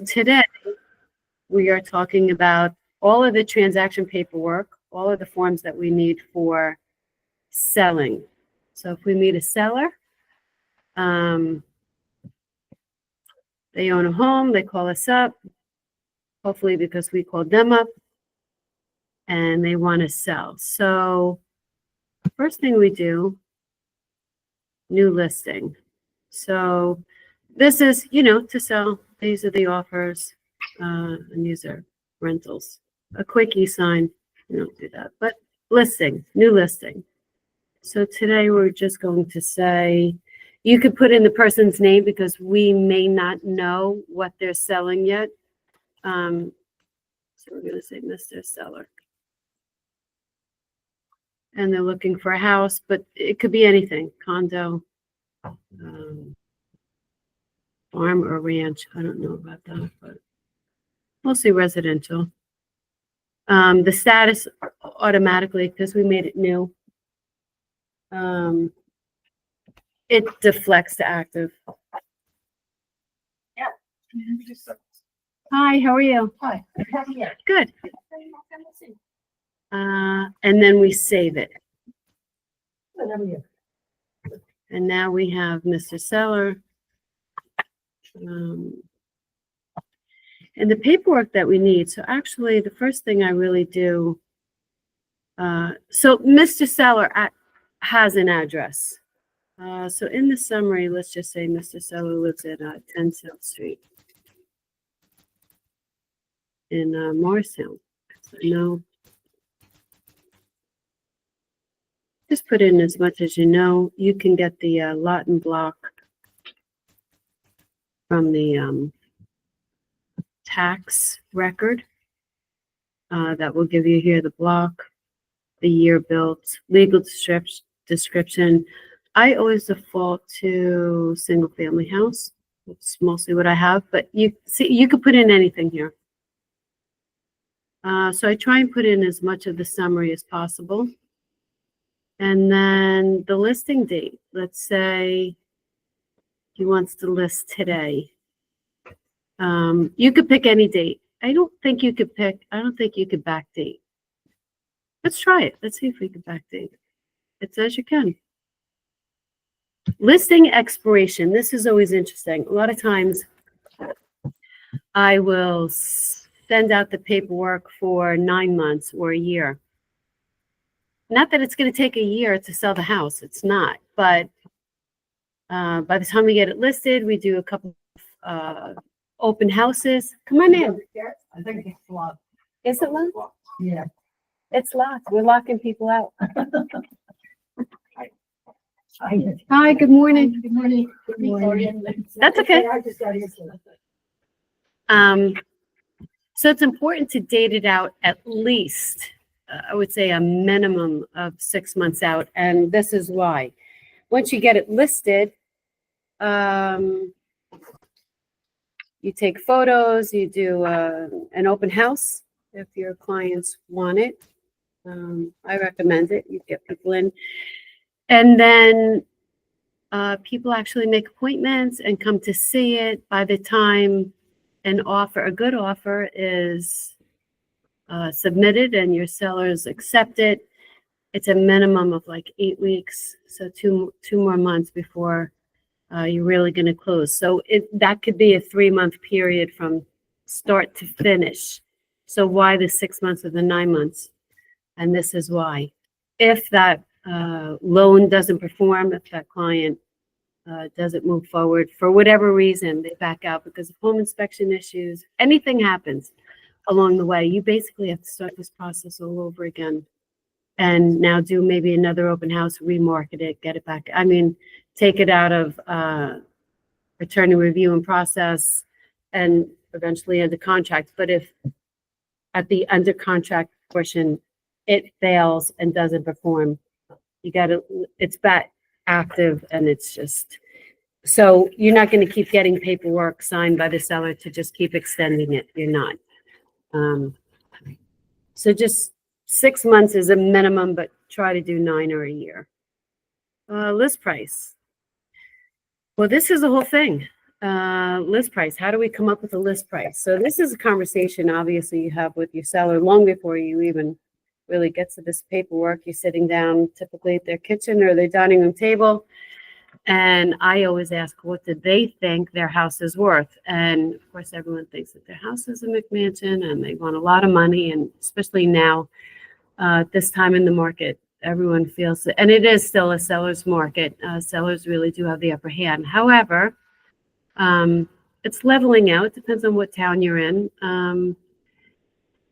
today we are talking about all of the transaction paperwork, all of the forms that we need for selling. So if we meet a seller, they own a home, they call us up, hopefully because we called them up, and they want to sell. So first thing we do, new listing. So this is, to sell. These are the offers, and these are rentals. A quick e-sign, you don't do that, but listing, new listing. So today we're just going to say, you could put in the person's name because we may not know what they're selling yet. So we're going to say Mr. Seller. And they're looking for a house, but it could be anything, condo, farm or ranch. I don't know about that, but mostly residential. The status automatically, because we made it new, it deflects to active. Yeah. Hi, how are you? Hi. Good. And then we save it. And now we have Mr. Seller. And the paperwork that we need. So actually, the first thing I really do, so Mr. Seller has an address. So in the summary, let's just say Mr. Seller lives at 10 South Street in Morristown. So no, just put in as much as you know. You can get the lot and block from the tax record. That will give you here the block, the year built, legal description. I always default to single family house. That's mostly what I have, but you see, you could put in anything here. So I try and put in as much of the summary as possible. And then the listing date, let's say he wants to list today. You could pick any date. I don't think you could backdate. Let's try it. Let's see if we can backdate. It says you can. Listing expiration. This is always interesting. A lot of times I will send out the paperwork for 9 months or a year. Not that it's going to take a year to sell the house. It's not. But by the time we get it listed, we do a couple of open houses. Come on in. I think it's locked. Is it locked? Yeah. It's locked. We're locking people out. Hi, good morning. Good morning. Good morning. That's okay. I just got here. So it's important to date it out at least, I would say a minimum of 6 months out. And this is why. Once you get it listed, you take photos, you do an open house if your clients want it. I recommend it. You get people in. And then people actually make appointments and come to see it. By the time a good offer is submitted and your sellers accept it, it's a minimum of like 8 weeks. So two more months before you're really going to close. So that could be a 3-month period from start to finish. So why the 6 months or the 9 months? And this is why. If that loan doesn't perform, if that client doesn't move forward for whatever reason, they back out because of home inspection issues, anything happens along the way, you basically have to start this process all over again. And now do maybe another open house, remarket it, get it back. I mean, take it out of attorney review and process and eventually under contract. But if at the under contract portion, it fails and doesn't perform, it's back active and it's just, so you're not going to keep getting paperwork signed by the seller to just keep extending it. You're not. So just 6 months is a minimum, but try to do 9 or a year. List price. Well, this is the whole thing. List price. How do we come up with a list price? So this is a conversation obviously you have with your seller long before you even really get to this paperwork. You're sitting down typically at their kitchen or their dining room table. And I always ask, what do they think their house is worth? And of course, everyone thinks that their house is a McMansion and they want a lot of money. And especially now, this time in the market, everyone feels it. And it is still a seller's market. Sellers really do have the upper hand. However, it's leveling out. It depends on what town you're in.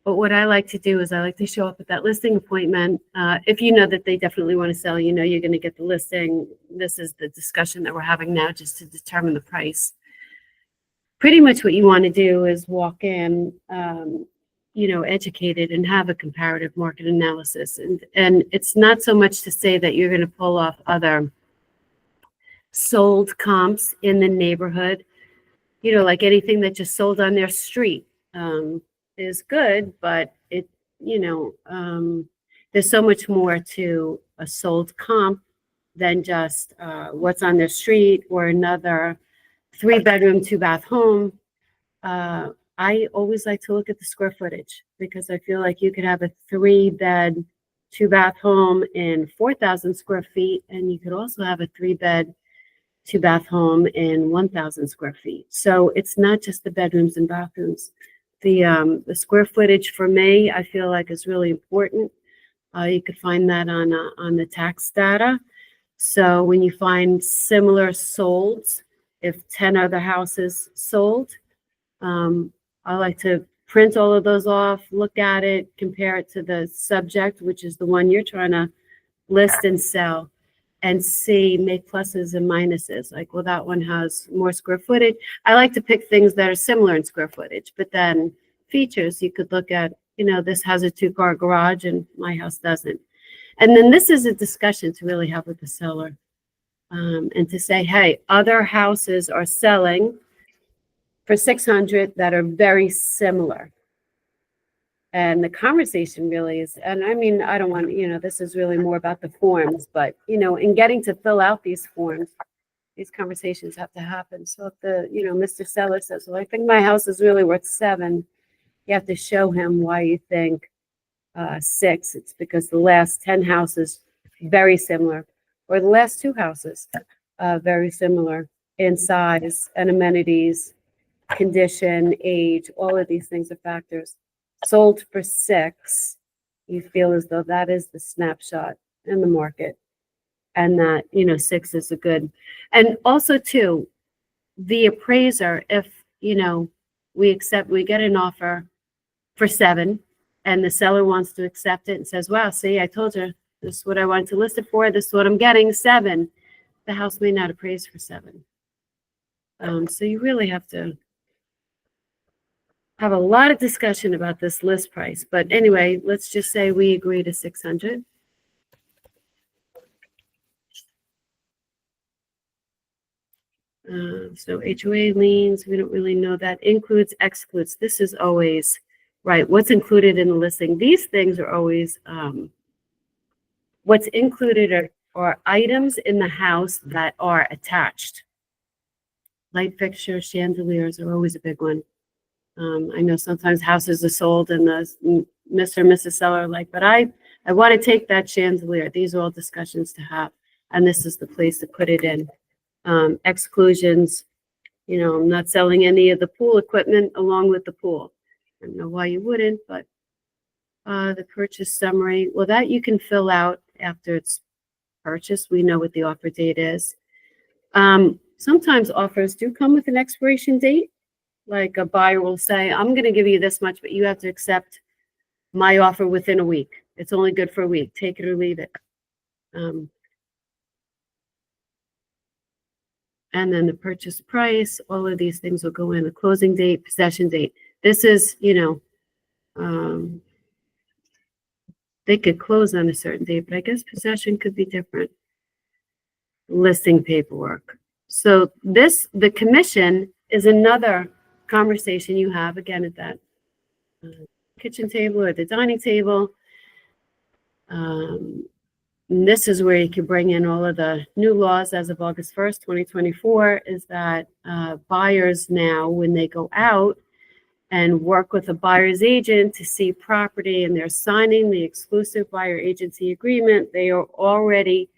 But what I like to do is I like to show up at that listing appointment. If you know that they definitely want to sell, you know you're going to get the listing. This is the discussion that we're having now just to determine the price. Pretty much what you want to do is walk in, educated and have a comparative market analysis. And it's not so much to say that you're going to pull off other sold comps in the neighborhood, like anything that just sold on their street. Is good, but there's so much more to a sold comp than just what's on their street or another 3-bedroom, 2-bath home. I always like to look at the square footage because I feel like you could have a 3-bed, 2-bath home in 4,000 square feet, and you could also have a 3-bed, 2-bath home in 1,000 square feet. So it's not just the bedrooms and bathrooms. The square footage for me, I feel like is really important. You could find that on the tax data. So when you find similar solds, if 10 other houses sold, I like to print all of those off, look at it, compare it to the subject, which is the one you're trying to list and sell, and see, make pluses and minuses. Like, well, that one has more square footage. I like to pick things that are similar in square footage, but then features, you could look at, this has a 2-car garage and my house doesn't. And then this is a discussion to really have with the seller, and to say, hey, other houses are selling for 600 that are very similar. And the conversation really is, and I mean, I don't want, this is really more about the forms, but, in getting to fill out these forms, these conversations have to happen. So if Mr. Seller says, well, I think my house is really worth 7, you have to show him why you think 6. It's because the last 10 houses, very similar, or the last 2 houses, very similar in size and amenities, condition, age, all of these things are factors. Sold for 6, you feel as though that is the snapshot in the market, and that 6 is a good. And also too, the appraiser, if we get an offer for 7 and the seller wants to accept it and says, wow, see, I told you this is what I wanted to list it for, this is what I'm getting, 7, the house may not appraise for 7. So you really have to have a lot of discussion about this list price. But anyway, let's just say we agree to 600. So HOA liens, we don't really know that. Includes, excludes. This is always right. What's included in the listing? These things are always what's included are items in the house that are attached. Light fixtures, chandeliers are always a big one. I know sometimes houses are sold and the Mr. and Mrs. Seller are like, but I want to take that chandelier. These are all discussions to have, and this is the place to put it in. Exclusions, I'm not selling any of the pool equipment along with the pool. I don't know why you wouldn't, but the purchase summary, well, that you can fill out after it's purchased. We know what the offer date is. Sometimes offers do come with an expiration date. Like a buyer will say, I'm going to give you this much, but you have to accept my offer within a week. It's only good for a week. Take it or leave it. And then the purchase price, all of these things will go in. The closing date, possession date. This is, they could close on a certain date, but I guess possession could be different. Listing paperwork. So the commission is another conversation you have again at that kitchen table or the dining table. and this is where you can bring in all of the new laws as of August 1st, 2024, is that buyers now, when they go out and work with a buyer's agent to see property and they're signing the exclusive buyer agency agreement, they are already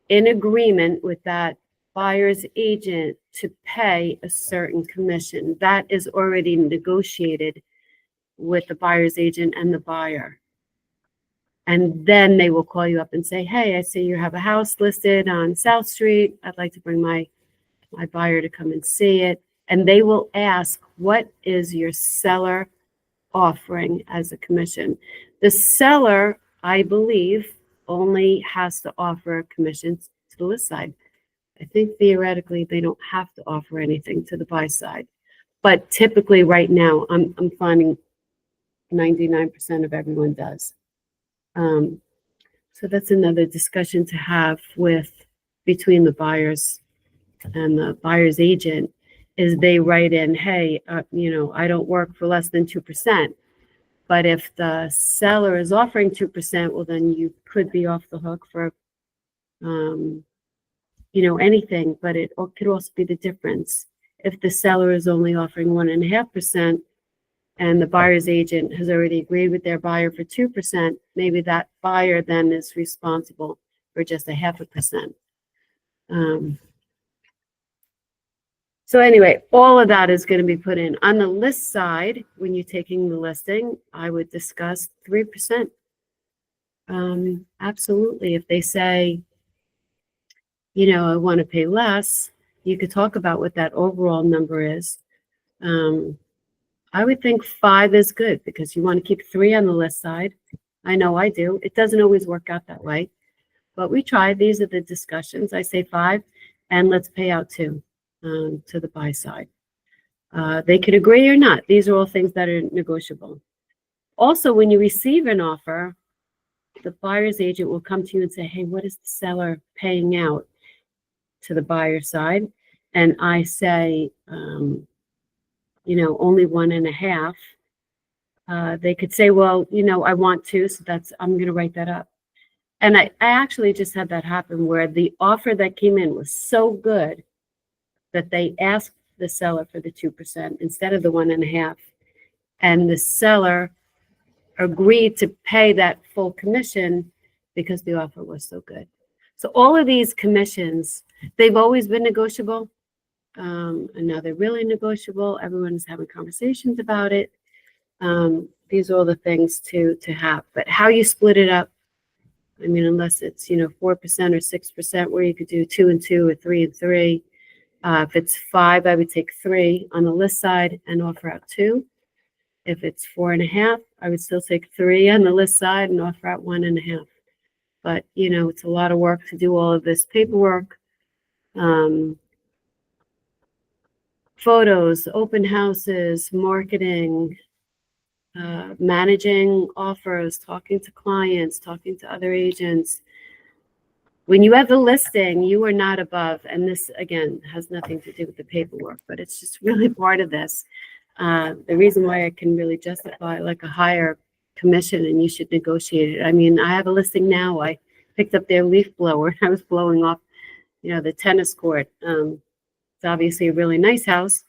in agreement with that buyer's agent to pay a certain commission. That is already negotiated with the buyer's agent and the buyer. And then they will call you up and say, hey, I see you have a house listed on South Street. I'd like to bring my buyer to come and see it. And they will ask, what is your seller offering as a commission? The seller, I believe, only has to offer commissions to the list side. I think theoretically they don't have to offer anything to the buy side. But typically right now, I'm finding 99% of everyone does. So that's another discussion to have between the buyers and the buyer's agent, is they write in, hey, I don't work for less than 2%. But if the seller is offering 2%, well, then you could be off the hook for, anything, but it could also be the difference. If the seller is only offering 1.5%, and the buyer's agent has already agreed with their buyer for 2%, maybe that buyer then is responsible for just 0.5%. So anyway, all of that is going to be put in. On the list side, when you're taking the listing, I would discuss 3%. Absolutely. If they say, I want to pay less, you could talk about what that overall number is. I would think 5 is good because you want to keep 3 on the list side. I know I do. It doesn't always work out that way, but we try. These are the discussions. I say 5, and let's pay out 2 to the buy side. They could agree or not. These are all things that are negotiable. Also, when you receive an offer, the buyer's agent will come to you and say, hey, what is the seller paying out to the buyer side? And I say, only 1.5. They could say, well, I want 2, so I'm going to write that up. And I actually just had that happen where the offer that came in was so good that they asked the seller for the 2% instead of the 1.5. And the seller agreed to pay that full commission because the offer was so good. So all of these commissions, they've always been negotiable. And now they're really negotiable. Everyone's having conversations about it. These are all the things to have. But how you split it up, I mean, unless it's, 4% or 6%, where you could do 2 and 2 or 3 and 3. If it's 5, I would take 3 on the list side and offer out 2. If it's 4.5, I would still take 3 on the list side and offer out 1.5. But, it's a lot of work to do all of this paperwork. Photos, open houses, marketing, managing offers, talking to clients, talking to other agents. When you have the listing, you are not above, and this, again, has nothing to do with the paperwork, but it's just really part of this. The reason why I can really justify like a higher commission, and you should negotiate it. I mean, I have a listing now. I picked up their leaf blower. I was blowing off, the tennis court. It's obviously a really nice house.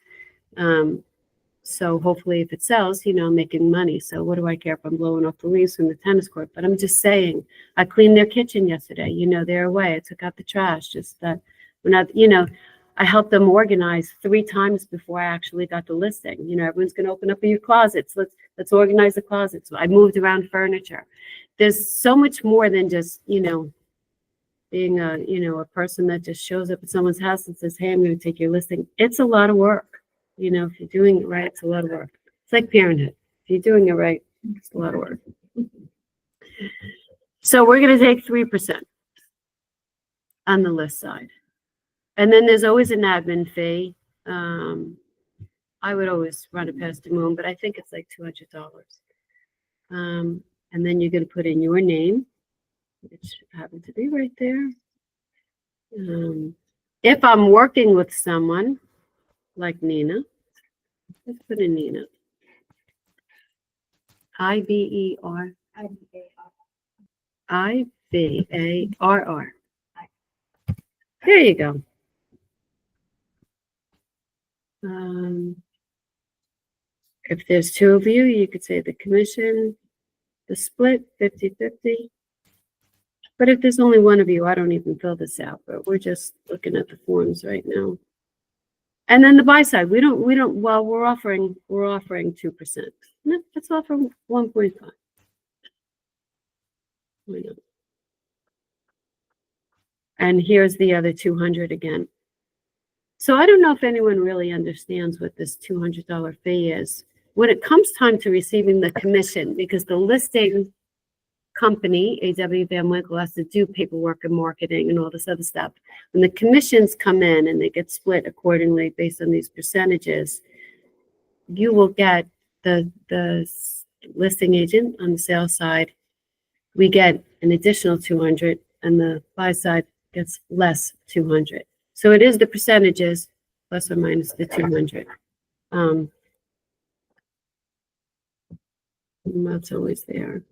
So hopefully if it sells, I'm making money. So what do I care if I'm blowing off the leaves from the tennis court? But I'm just saying, I cleaned their kitchen yesterday. They're away. I took out the trash. Just that we're not, I helped them organize 3 times before I actually got the listing. Everyone's going to open up your closets. Let's organize the closets. I moved around furniture. There's so much more than just, being a person that just shows up at someone's house and says, hey, I'm going to take your listing. It's a lot of work. If you're doing it right, it's a lot of work. It's like parenthood. If you're doing it right, it's a lot of work. So we're going to take 3% on the list side. And then there's always an admin fee. I would always run it past the moon, but I think it's like $200. And then you're going to put in your name, which happens to be right there. If I'm working with someone like Nina, let's put in Nina. IBER. IVARR. There you go. If there's two of you, you could say the commission, the split 50-50. But if there's only one of you, I don't even fill this out, but we're just looking at the forms right now. And then the buy side, well, we're offering 2%. No, let's offer 1.5. Why not? And here's the other 200 again. So I don't know if anyone really understands what this $200 fee is. When it comes time to receiving the commission, because the listing company, A.W. Van Winkle, has to do paperwork and marketing and all this other stuff. When the commissions come in and they get split accordingly based on these percentages, you will get the listing agent on the sales side. We get an additional 200, and the buy side gets less 200. So it is the percentages plus or minus the 200. And that's always there.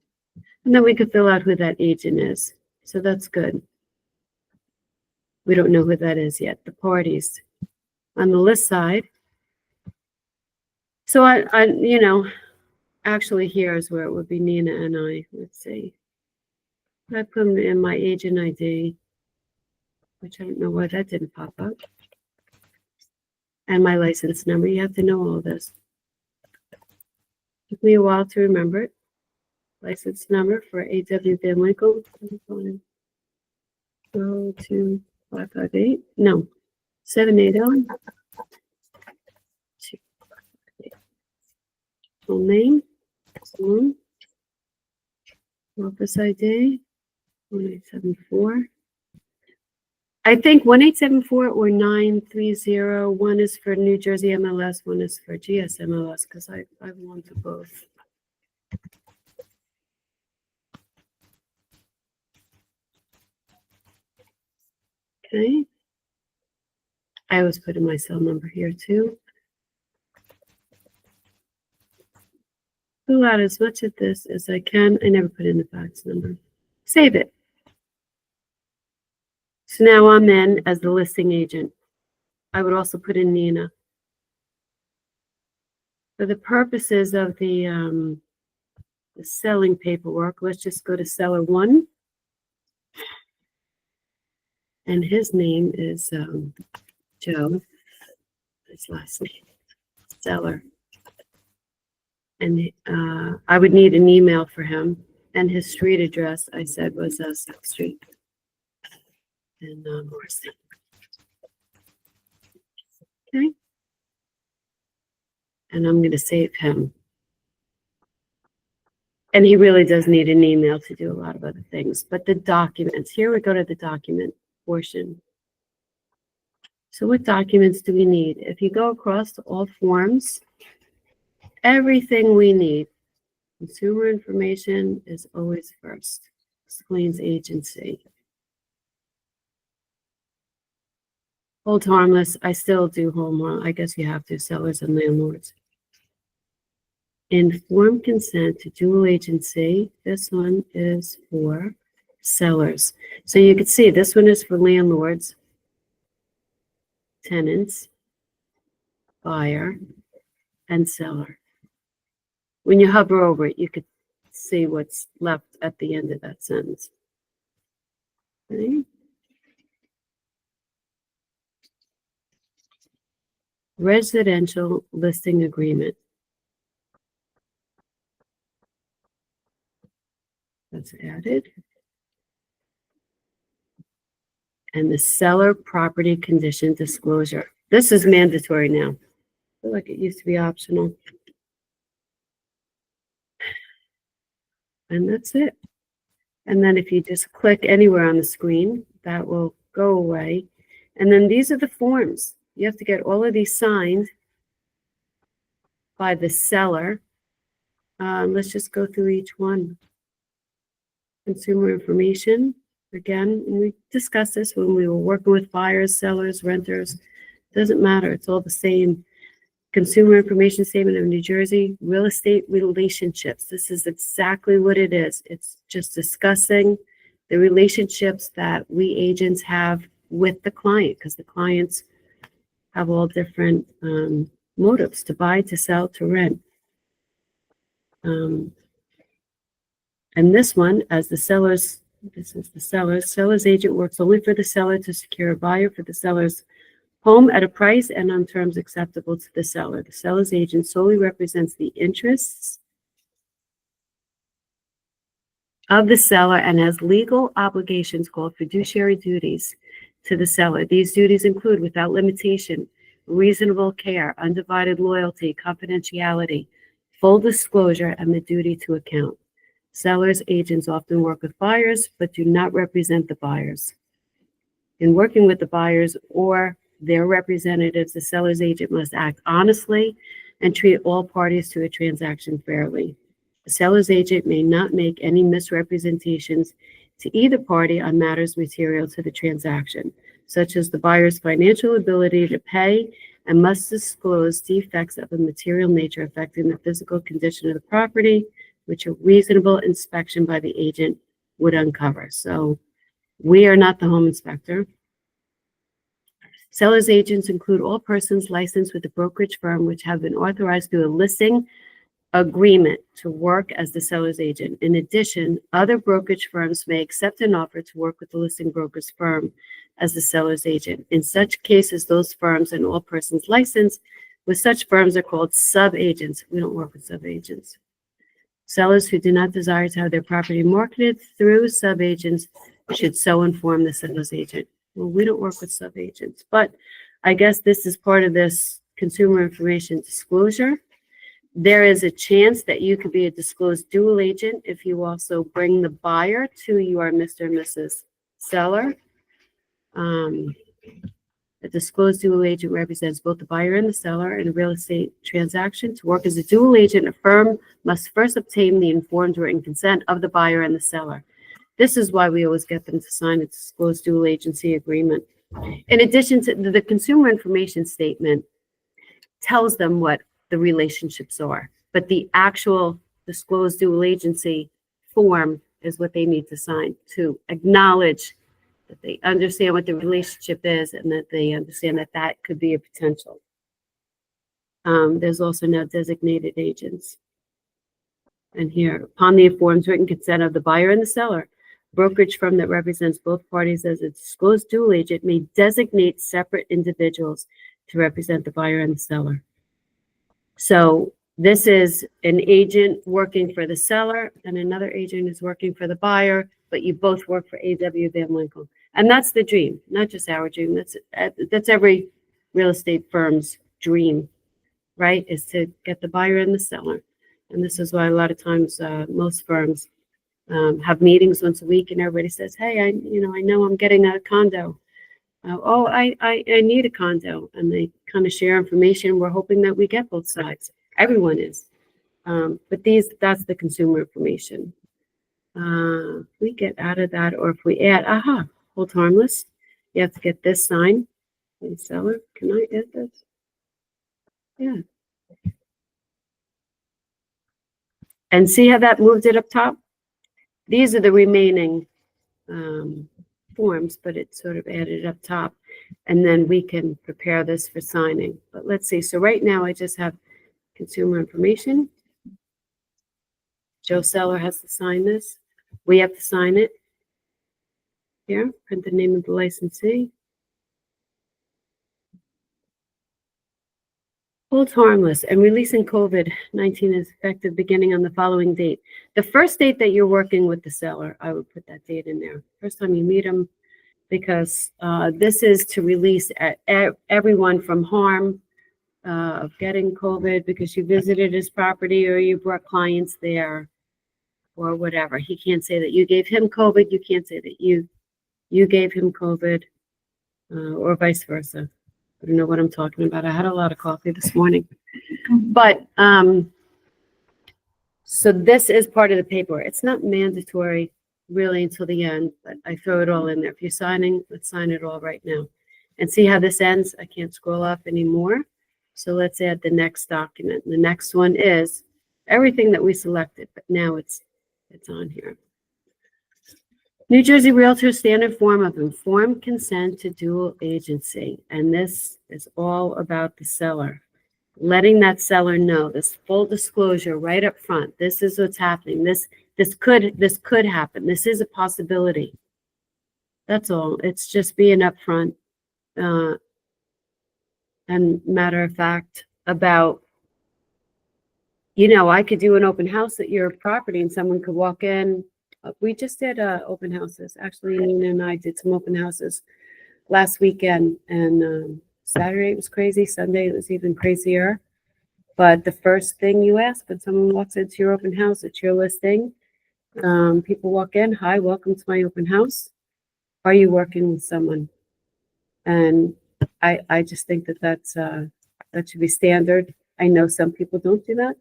And then we could fill out who that agent is. So that's good. We don't know who that is yet. The parties on the list side. So actually here is where it would be Nina and I. Let's see. I put them in my agent ID, which I don't know why that didn't pop up. And my license number. You have to know all this. Took me a while to remember it. License number for A.W. Van Winkle. 02558. No, 780. Full name. Office ID. 1874. I think 1874 or 930. One is for New Jersey MLS, one is for GS MLS, because I belong to both. Okay. I always put in my cell number here too. Fill out as much of this as I can. I never put in the fax number. Save it. So now I'm in as the listing agent. I would also put in Nina. For the purposes of the selling paperwork, let's just go to seller 1. And his name is Joe. His last name, seller. And I would need an email for him. And his street address, I said, was 6th Street. And Morrison. Okay. And I'm going to save him. And he really does need an email to do a lot of other things. But the documents, here we go to the document portion. So what documents do we need? If you go across to all forms, everything we need, consumer information is always first. Explains agency. Hold harmless. I still do hold harmless. I guess you have to, sellers and landlords. Informed consent to dual agency. This one is for sellers. So you can see this one is for landlords, tenants, buyer, and seller. When you hover over it, you could see what's left at the end of that sentence. Okay. Residential listing agreement. That's added. And the seller property condition disclosure. This is mandatory now. I feel like it used to be optional. And that's it. And then if you just click anywhere on the screen, that will go away. And then these are the forms. You have to get all of these signed by the seller. Let's just go through each one. Consumer information. Again, we discussed this when we were working with buyers, sellers, renters. Doesn't matter. It's all the same. Consumer Information Statement of New Jersey, real estate relationships. This is exactly what it is. It's just discussing the relationships that we agents have with the client, because the clients have all different motives to buy, to sell, to rent. And this one, as the seller's, this is the seller's agent works only for the seller to secure a buyer for the seller's home at a price and on terms acceptable to the seller. The seller's agent solely represents the interests of the seller and has legal obligations called fiduciary duties to the seller. These duties include, without limitation, reasonable care, undivided loyalty, confidentiality, full disclosure, and the duty to account. Sellers' agents often work with buyers, but do not represent the buyers. In working with the buyers or their representatives, the seller's agent must act honestly and treat all parties to a transaction fairly. The seller's agent may not make any misrepresentations to either party on matters material to the transaction, such as the buyer's financial ability to pay, and must disclose defects of a material nature affecting the physical condition of the property, which a reasonable inspection by the agent would uncover. So we are not the home inspector. Seller's agents include all persons licensed with a brokerage firm which have been authorized through a listing agreement to work as the seller's agent. In addition, other brokerage firms may accept an offer to work with the listing broker's firm as the seller's agent. In such cases, those firms and all persons licensed with such firms are called sub-agents. We don't work with sub-agents. Sellers who do not desire to have their property marketed through sub-agents should so inform the seller's agent. Well, we don't work with sub-agents, but I guess this is part of this consumer information disclosure. There is a chance that you could be a disclosed dual agent if you also bring the buyer to your Mr. and Mrs. Seller. A disclosed dual agent represents both the buyer and the seller in a real estate transaction. To work as a dual agent, a firm must first obtain the informed written consent of the buyer and the seller. This is why we always get them to sign a disclosed dual agency agreement. In addition to the consumer information statement tells them what the relationships are, but the actual disclosed dual agency form is what they need to sign to acknowledge that they understand what the relationship is and that they understand that that could be a potential. There's also now designated agents. And here, upon the informed written consent of the buyer and the seller, brokerage firm that represents both parties as a disclosed dual agent may designate separate individuals to represent the buyer and the seller. So this is an agent working for the seller and another agent is working for the buyer, but you both work for A.W. Van Winkle. And that's the dream, not just our dream. That's every real estate firm's dream, right? Is to get the buyer and the seller. And this is why a lot of times most firms have meetings once a week and everybody says, hey, I know I'm getting a condo. I need a condo. And they kind of share information. We're hoping that we get both sides. Everyone is. But that's the consumer information. If we get out of that, or if we add, hold harmless. You have to get this signed. And seller, can I add this? Yeah. And see how that moved it up top? These are the remaining forms, but it sort of added up top. And then we can prepare this for signing. But let's see. So right now I just have consumer information. Joe Seller has to sign this. We have to sign it. Here, print the name of the licensee. Holds harmless and releasing COVID-19 is effective beginning on the following date. The first date that you're working with the seller, I would put that date in there. First time you meet them, because this is to release everyone from harm of getting COVID because you visited his property or you brought clients there or whatever. He can't say that you gave him COVID. You can't say that you gave him COVID or vice versa. I don't know what I'm talking about. I had a lot of coffee this morning. But so this is part of the paperwork. It's not mandatory really until the end, but I throw it all in there. If you're signing, let's sign it all right now. And see how this ends? I can't scroll up anymore. So let's add the next document. The next one is everything that we selected, but now it's on here. New Jersey Realtor standard form of informed consent to dual agency. And this is all about the seller. Letting that seller know this full disclosure right up front. This is what's happening. This could happen. This is a possibility. That's all. It's just being upfront and matter of fact about, I could do an open house at your property and someone could walk in. We just did open houses. Actually, Nina and I did some open houses last weekend, and Saturday it was crazy. Sunday it was even crazier. But the first thing you ask when someone walks into your open house, it's your listing. People walk in, hi, welcome to my open house. Are you working with someone? And I just think that should be standard. I know some people don't do that,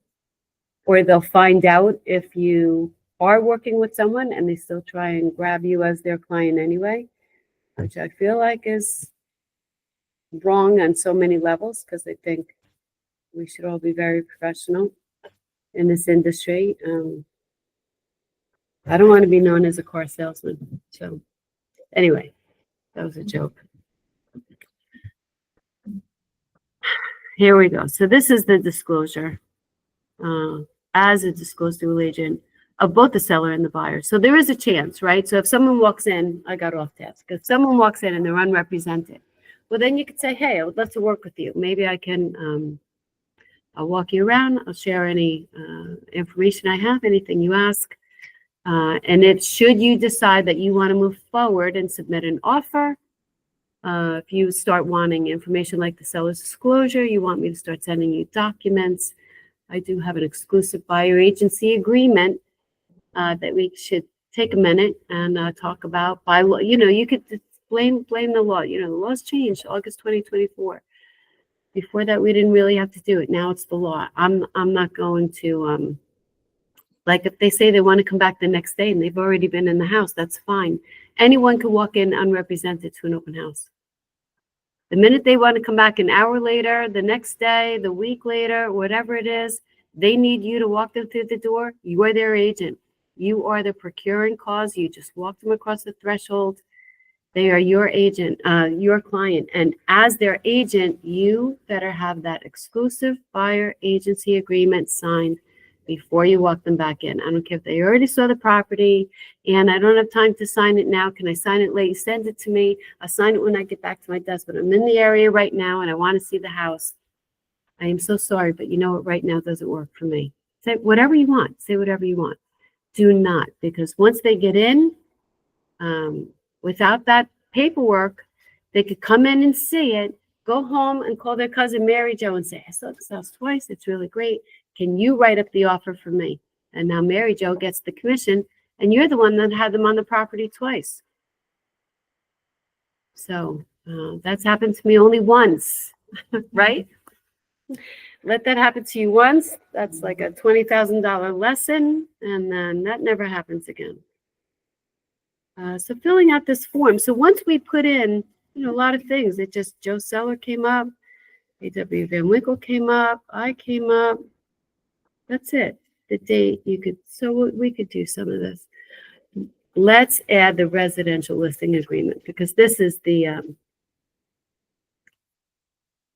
or they'll find out if you are working with someone and they still try and grab you as their client anyway, which I feel like is wrong on so many levels, because I think we should all be very professional in this industry. I don't want to be known as a car salesman. So anyway, that was a joke. Here we go. So this is the disclosure as a disclosed dual agent of both the seller and the buyer. So there is a chance, right? So if someone walks in, I got off task. If someone walks in and they're unrepresented, well, then you could say, hey, I would love to work with you. Maybe I can, I'll walk you around. I'll share any information I have, anything you ask. And should you decide that you want to move forward and submit an offer, if you start wanting information like the seller's disclosure, you want me to start sending you documents, I do have an exclusive buyer agency agreement that we should take a minute and talk about. By law, you could blame the law. The law's changed August 2024. Before that, we didn't really have to do it. Now it's the law. I'm not going to like if they say they want to come back the next day and they've already been in the house, that's fine. Anyone can walk in unrepresented to an open house. The minute they want to come back an hour later, the next day, the week later, whatever it is, they need you to walk them through the door. You are their agent. You are the procuring cause. You just walk them across the threshold. They are your agent, your client. And as their agent, you better have that exclusive buyer agency agreement signed before you walk them back in. I don't care if they already saw the property and I don't have time to sign it now. Can I sign it late? Send it to me. I'll sign it when I get back to my desk, but I'm in the area right now and I want to see the house. I am so sorry, but you know what? Right now doesn't work for me. Say whatever you want. Say whatever you want. Do not, because once they get in, without that paperwork, they could come in and see it, go home and call their cousin Mary Jo and say, I saw this house twice. It's really great. Can you write up the offer for me? And now Mary Jo gets the commission, and you're the one that had them on the property twice. So that's happened to me only once, right? Let that happen to you once. That's like a $20,000 lesson, and then that never happens again. So filling out this form. So once we put in, a lot of things, it just Joe Seller came up, A.W. Van Winkle came up, I came up. That's it. The date so we could do some of this. Let's add the residential listing agreement, because this is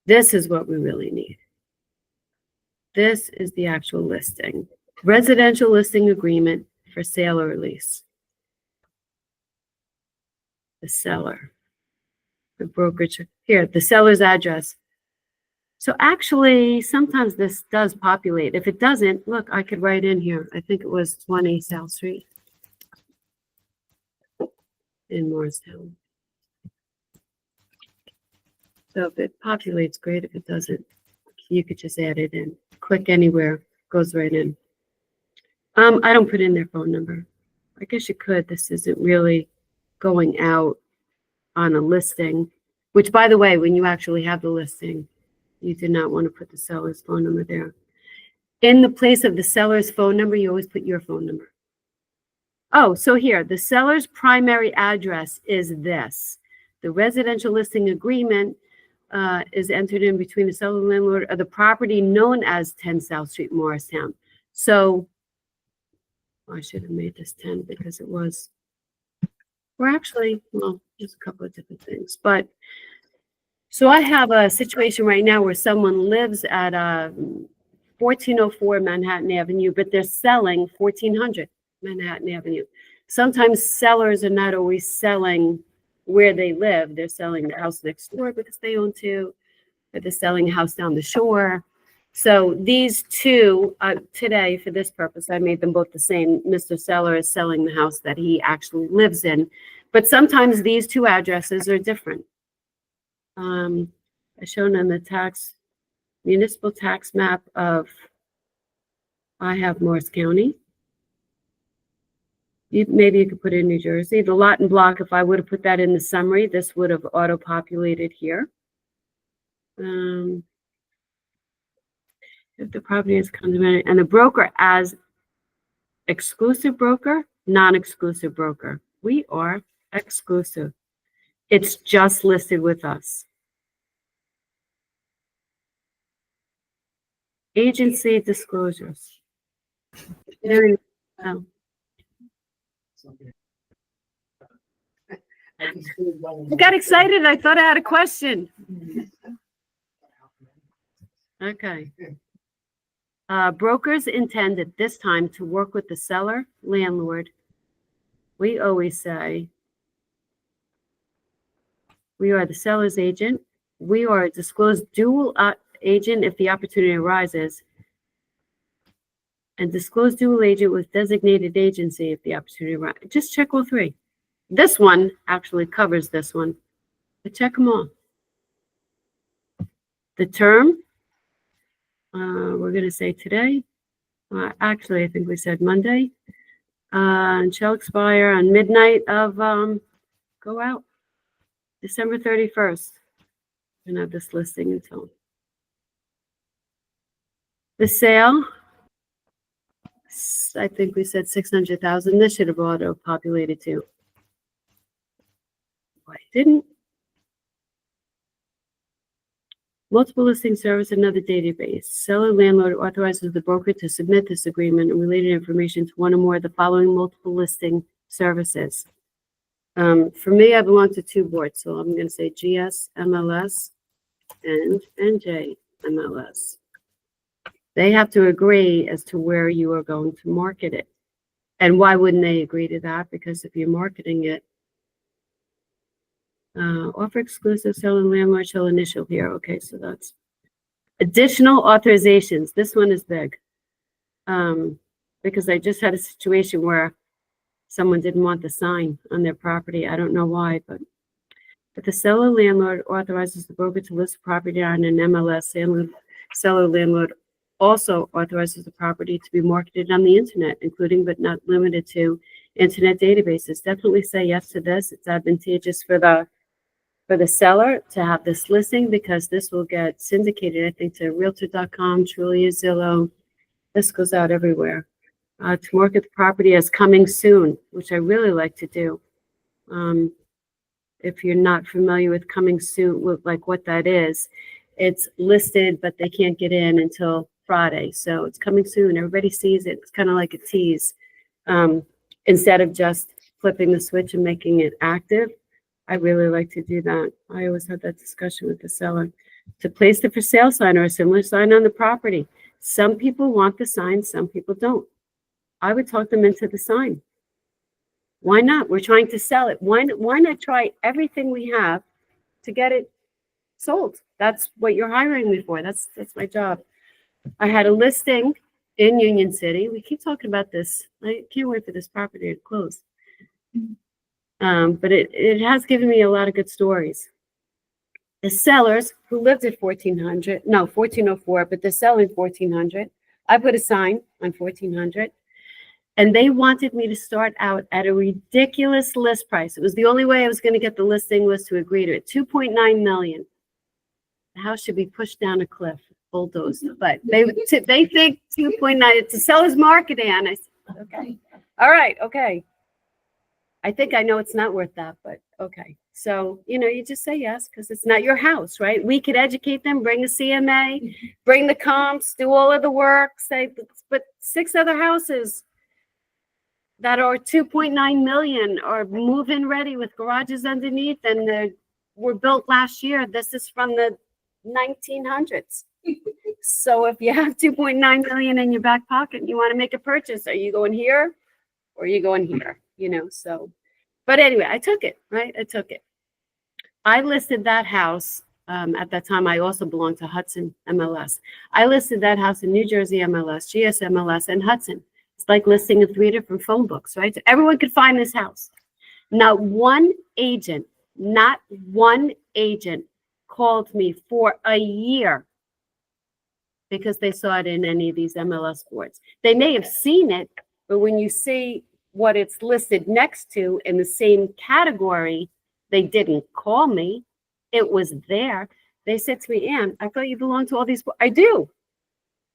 this is what we really need. This is the actual listing. Residential listing agreement for sale or lease. The seller. The brokerage. Here, the seller's address. So actually, sometimes this does populate. If it doesn't, look, I could write in here. I think it was 20 South Street in Morristown. So if it populates, great. If it doesn't, you could just add it in. Click anywhere, goes right in. I don't put in their phone number. I guess you could. This isn't really going out on a listing, which, by the way, when you actually have the listing, you do not want to put the seller's phone number there. In the place of the seller's phone number, you always put your phone number. Oh, so here, the seller's primary address is this. The residential listing agreement is entered in between the seller and landlord of the property known as 10 South Street, Morristown. So I should have made this 10 because it was, we're actually, well, there's a couple of different things. But so I have a situation right now where someone lives at 1404 Manhattan Avenue, but they're selling 1400 Manhattan Avenue. Sometimes sellers are not always selling where they live. They're selling the house next door because they own two, or they're selling a house down the shore. So these two, today, for this purpose, I made them both the same. Mr. Seller is selling the house that he actually lives in. But sometimes these two addresses are different. As shown on the municipal tax map of, I have Morris County. Maybe you could put in New Jersey. The lot and block, if I would have put that in the summary, this would have auto-populated here. If the property is condominium, and the broker as exclusive broker, non-exclusive broker. We are exclusive. It's just listed with us. Agency disclosures. There, oh. I got excited. I thought I had a question. Okay. Brokers intend at this time to work with the seller, landlord. We always say we are the seller's agent. We are a disclosed dual agent if the opportunity arises, and disclosed dual agent with designated agency if the opportunity arises. Just check all three. This one actually covers this one, but check them all. The term, we're going to say today. Actually, I think we said Monday. And shall expire on midnight of, go out, December 31st. And have this listing until. The sale, I think we said 600,000. This should have auto-populated too. Why it didn't? Multiple listing service, another database. Seller landlord authorizes the broker to submit this agreement and related information to one or more of the following multiple listing services. For me, I belong to two boards, so I'm going to say GS, MLS, and NJ, MLS. They have to agree as to where you are going to market it. And why wouldn't they agree to that? Because if you're marketing it, offer exclusive seller and landlord shall initial here. Okay, so that's additional authorizations. This one is big. Because I just had a situation where someone didn't want the sign on their property. I don't know why, but if the seller landlord authorizes the broker to list the property on an MLS, seller landlord also authorizes the property to be marketed on the internet, including but not limited to internet databases. Definitely say yes to this. It's advantageous for the seller to have this listing because this will get syndicated, I think, to Realtor.com, Trulia, Zillow. This goes out everywhere. To market the property as coming soon, which I really like to do. If you're not familiar with coming soon, with like what that is, it's listed, but they can't get in until Friday. So it's coming soon. Everybody sees it. It's kind of like a tease. Instead of just flipping the switch and making it active, I really like to do that. I always have that discussion with the seller. To place the for sale sign or a similar sign on the property. Some people want the sign, some people don't. I would talk them into the sign. Why not? We're trying to sell it. Why not try everything we have to get it sold? That's what you're hiring me for. That's my job. I had a listing in Union City. We keep talking about this. I can't wait for this property to close. But it has given me a lot of good stories. The sellers who lived at 1404, but they're selling 1400. I put a sign on 1400. And they wanted me to start out at a ridiculous list price. It was the only way I was going to get the listing was to agree to it. 2.9 million. The house should be pushed down a cliff, bulldozed. But they think 2.9. It's a seller's market, Ann. I said, okay. All right. Okay. I think I know it's not worth that, but okay. So, you just say yes because it's not your house, right? We could educate them, bring a CMA, bring the comps, do all of the work, say, but 6 other houses that are 2.9 million are move-in ready with garages underneath, and they were built last year. This is from the 1900s. So if you have 2.9 million in your back pocket and you want to make a purchase, are you going here or are you going here? So, but anyway, I took it, right? I took it. I listed that house. At that time, I also belonged to Hudson MLS. I listed that house in New Jersey MLS, GS MLS, and Hudson. It's like listing in 3 different phone books, right? So everyone could find this house. Not one agent called me for a year because they saw it in any of these MLS boards. They may have seen it, but when you see what it's listed next to in the same category, they didn't call me. It was there. They said to me, Ann, I thought you belonged to all these. I do.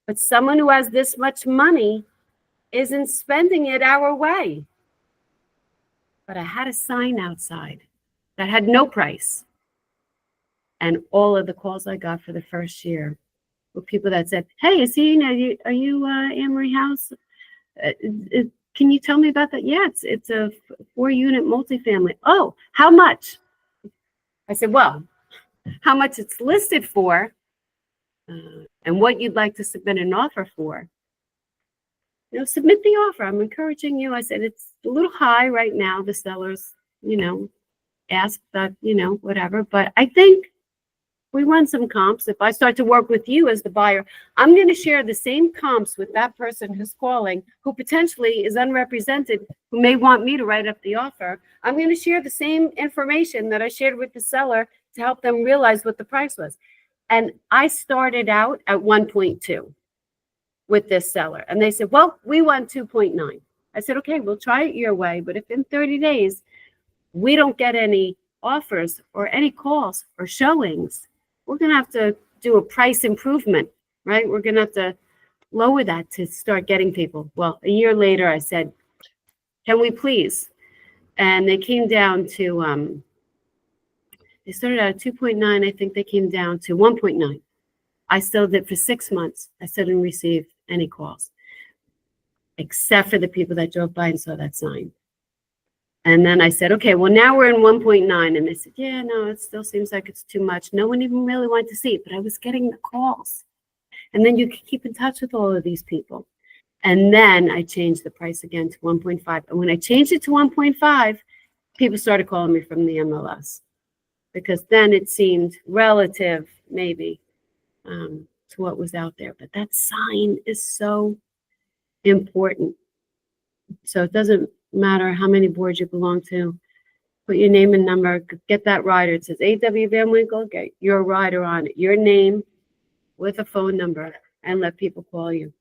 But someone who has this much money isn't spending it our way. But I had a sign outside that had no price. And all of the calls I got for the first year were people that said, hey, are you Anne Marie House? Can you tell me about that? Yeah, it's a 4-unit multifamily. Oh, how much? I said, well, how much it's listed for and what you'd like to submit an offer for. Submit the offer. I'm encouraging you. I said, it's a little high right now. The sellers, ask that, whatever. But I think we run some comps. If I start to work with you as the buyer, I'm going to share the same comps with that person who's calling, who potentially is unrepresented, who may want me to write up the offer. I'm going to share the same information that I shared with the seller to help them realize what the price was. And I started out at 1.2 with this seller. And they said, well, we want 2.9. I said, okay, we'll try it your way. But if in 30 days, we don't get any offers or any calls or showings, we're going to have to do a price improvement, right? We're going to have to lower that to start getting people. Well, a year later, I said, can we please? And they came down to, they started out at 2.9. I think they came down to 1.9. I still did for 6 months. I still didn't receive any calls, except for the people that drove by and saw that sign. And then I said, okay, well, now we're in 1.9. And they said, yeah, no, it still seems like it's too much. No one even really wanted to see it, but I was getting the calls. And then you can keep in touch with all of these people. And then I changed the price again to 1.5. And when I changed it to 1.5, people started calling me from the MLS because then it seemed relative, maybe, to what was out there. But that sign is so important. So it doesn't matter how many boards you belong to. Put your name and number, get that rider. It says A.W. Van Winkle, get your rider on it, your name with a phone number, and let people call you.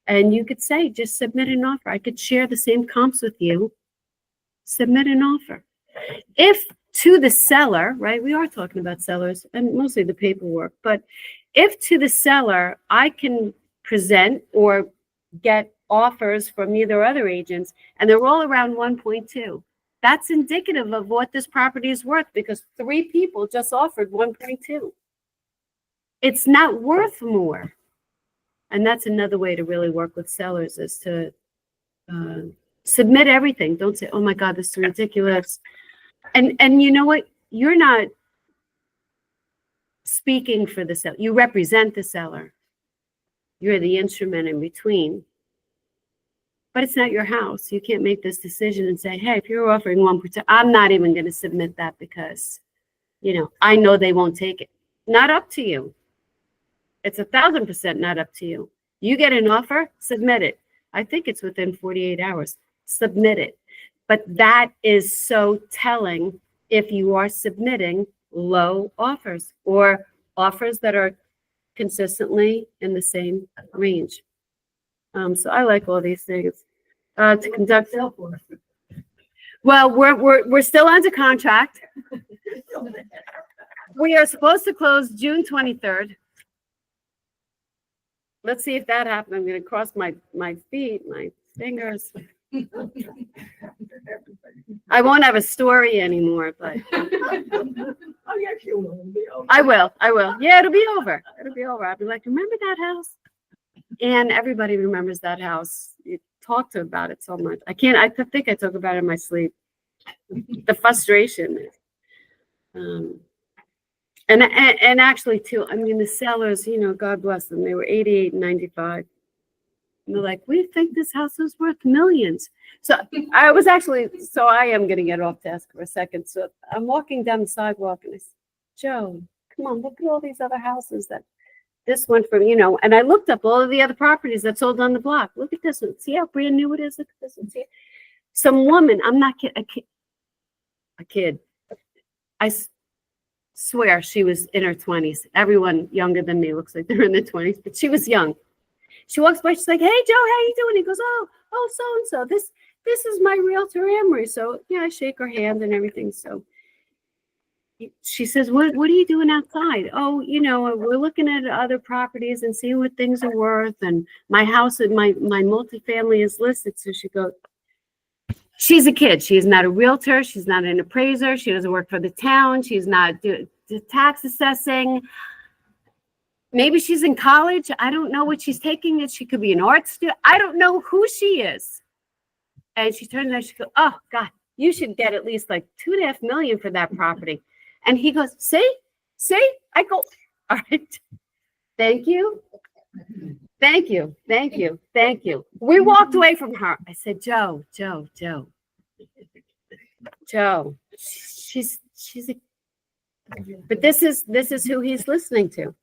And you could say, just submit an offer. I could share the same comps with you. Submit an offer. If to the seller, right, we are talking about sellers and mostly the paperwork, but if to the seller, I can present or get offers from either other agents and they're all around 1.2, that's indicative of what this property is worth because 3 people just offered 1.2. It's not worth more. And that's another way to really work with sellers is to submit everything. Don't say, oh my God, this is ridiculous. And you know what? You're not speaking for the seller. You represent the seller. You're the instrument in between. But it's not your house. You can't make this decision and say, hey, if you're offering 1%, I'm not even going to submit that because, I know they won't take it. Not up to you. It's 1,000% not up to you. You get an offer, submit it. I think it's within 48 hours. Submit it. But that is so telling if you are submitting low offers or offers that are consistently in the same range. So I like all these things. To conduct. Well, we're still under contract. We are supposed to close June 23rd. Let's see if that happens. I'm going to cross my feet, my fingers. I won't have a story anymore, but Oh, yes, you will. It'll be over. I will. Yeah, it'll be over. I'll be like, remember that house? And everybody remembers that house. You talk to about it so much. I think I talk about it in my sleep. The frustration. And actually too, I mean, the sellers, God bless them. They were 88 and 95. And they're like, we think this house is worth millions. So I am going to get off task for a second. So I'm walking down the sidewalk and I said, Joe, come on, look at all these other houses that this one from, and I looked up all of the other properties that sold on the block. Look at this one. See how brand new it is? Look at this one. See, some woman, I'm not kidding, a kid. Swear she was in her 20s. Everyone younger than me looks like they're in their 20s, but she was young. She walks by, she's like, hey, Joe, how you doing? He goes, oh, so-and-so. This is my realtor, Amory. So, I shake her hand and everything. So she says, what are you doing outside? Oh, we're looking at other properties and seeing what things are worth. And my house and my multifamily is listed. So she goes, she's a kid. She is not a realtor. She's not an appraiser. She doesn't work for the town. She's not tax assessing. Maybe she's in college. I don't know what she's taking. She could be an art student. I don't know who she is. And she turns around, she goes, oh, God, you should get at least like $2.5 million for that property. And he goes, see? I go, all right. Thank you. We walked away from her. I said, Joe. She's but this is who he's listening to.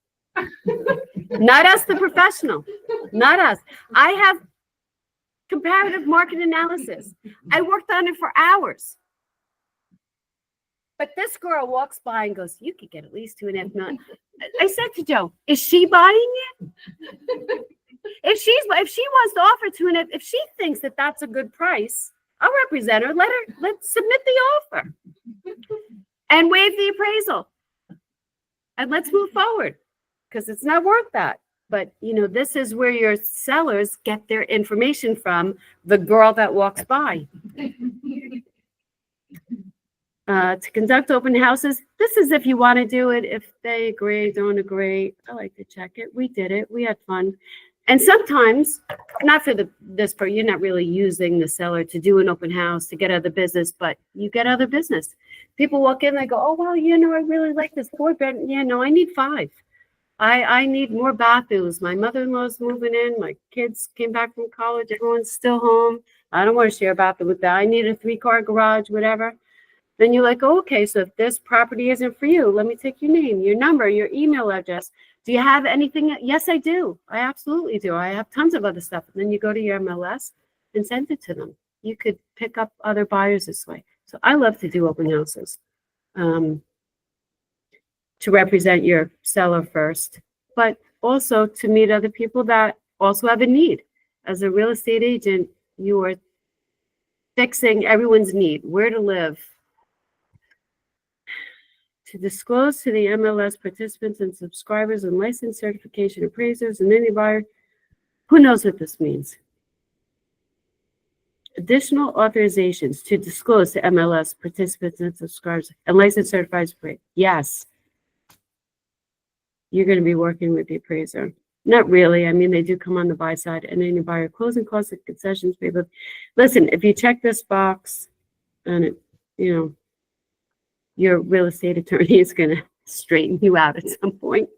Not us, the professional. Not us. I have comparative market analysis. I worked on it for hours. But this girl walks by and goes, you could get at least $2.5 million. I said to Joe, is she buying it? If she wants to offer $2.5, if she thinks that that's a good price, I'll represent her. Let's submit the offer and waive the appraisal. And let's move forward because it's not worth that. But, this is where your sellers get their information from, the girl that walks by. To conduct open houses, this is if you want to do it. If they agree, don't agree, I like to check it. We did it. We had fun. And sometimes, not for this part, you're not really using the seller to do an open house to get other business, but you get other business. People walk in, they go, oh, well, I really like this 4-bedroom. Yeah, no, I need 5. I need more bathrooms. My mother-in-law's moving in. My kids came back from college. Everyone's still home. I don't want to share a bathroom with that. I need a 3-car garage, whatever. Then you're like, oh, okay, so if this property isn't for you, let me take your name, your number, your email address. Do you have anything? Yes, I do. I absolutely do. I have tons of other stuff. And then you go to your MLS and send it to them. You could pick up other buyers this way. So I love to do open houses to represent your seller first, but also to meet other people that also have a need. As a real estate agent, you are fixing everyone's need, where to live. To disclose to the MLS participants and subscribers and licensed certification appraisers and any buyer who knows what this means. Additional authorizations to disclose to MLS participants and subscribers and licensed certified appraisers. Yes. You're going to be working with the appraiser. Not really. I mean, they do come on the buy side and any buyer closing costs and concessions. But listen, if you check this box and it, your real estate attorney is going to straighten you out at some point.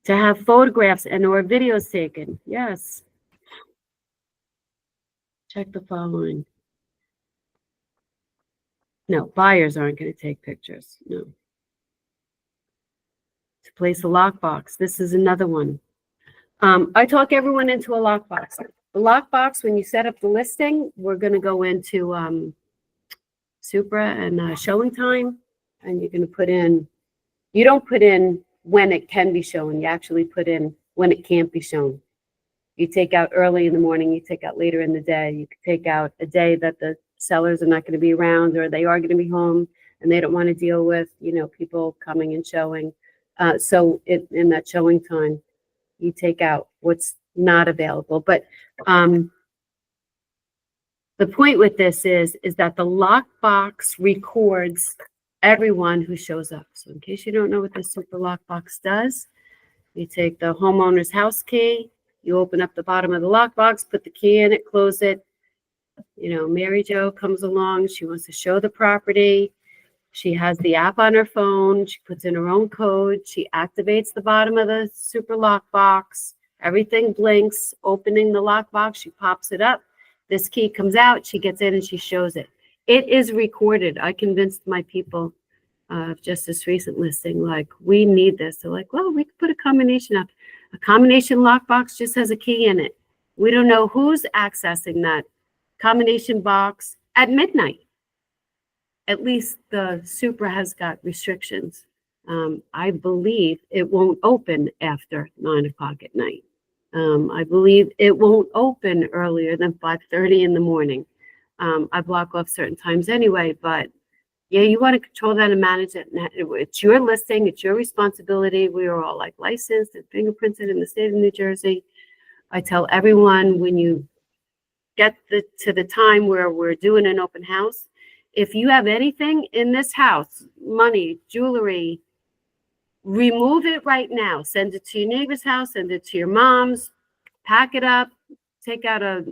To have photographs and or videos taken. Yes. Check the following. No, buyers aren't going to take pictures. No. To place a lockbox. This is another one. I talk everyone into a lockbox. The lockbox, when you set up the listing, we're going to go into Supra and showing time, and you're going to put in, you don't put in when it can be shown, you actually put in when it can't be shown. You take out early in the morning, you take out later in the day, you could take out a day that the sellers are not going to be around or they are going to be home and they don't want to deal with, people coming and showing. So in that showing time, you take out what's not available. But The point with this is that the lockbox records everyone who shows up. So in case you don't know what the super lockbox does, you take the homeowner's house key, you open up the bottom of the lockbox, put the key in it, close it. You know, Mary Jo comes along, she wants to show the property. She has the app on her phone. She puts in her own code. She activates the bottom of the super lockbox. Everything blinks, opening the lockbox. She pops it up. This key comes out. She gets in and she shows it. It is recorded. I convinced my people just this recent listing, like, we need this. They're like, well, we could put a combination up. A combination lockbox just has a key in it. We don't know who's accessing that combination box at midnight. At least the super has got restrictions. I believe it won't open after 9 o'clock at night. I believe it won't open earlier than 5:30 in the morning. I block off certain times anyway, but yeah, you want to control that and manage it. It's your listing. It's your responsibility. We are all like licensed and fingerprinted in the state of New Jersey. I tell everyone, when you get to the time where we're doing an open house, if you have anything in this house, money, jewelry, remove it right now. Send it to your neighbor's house, send it to your mom's, pack it up, take out a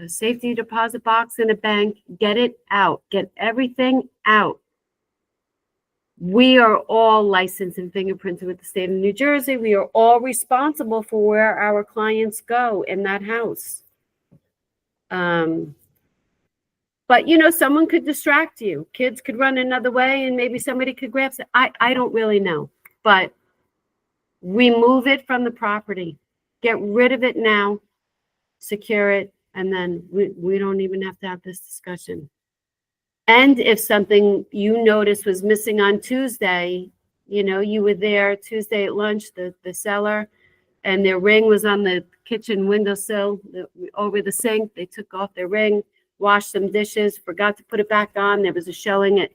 safety deposit box in a bank, get it out, get everything out. We are all licensed and fingerprinted with the state of New Jersey. We are all responsible for where our clients go in that house. But, you know, someone could distract you. Kids could run another way and maybe somebody could grab it. I don't really know. But remove it from the property. Get rid of it now. Secure it. And then we don't even have to have this discussion. And if something you noticed was missing on Tuesday, you know, you were there Tuesday at lunch, the seller, and their ring was on the kitchen windowsill over the sink. They took off their ring, washed some dishes, forgot to put it back on. There was a showing at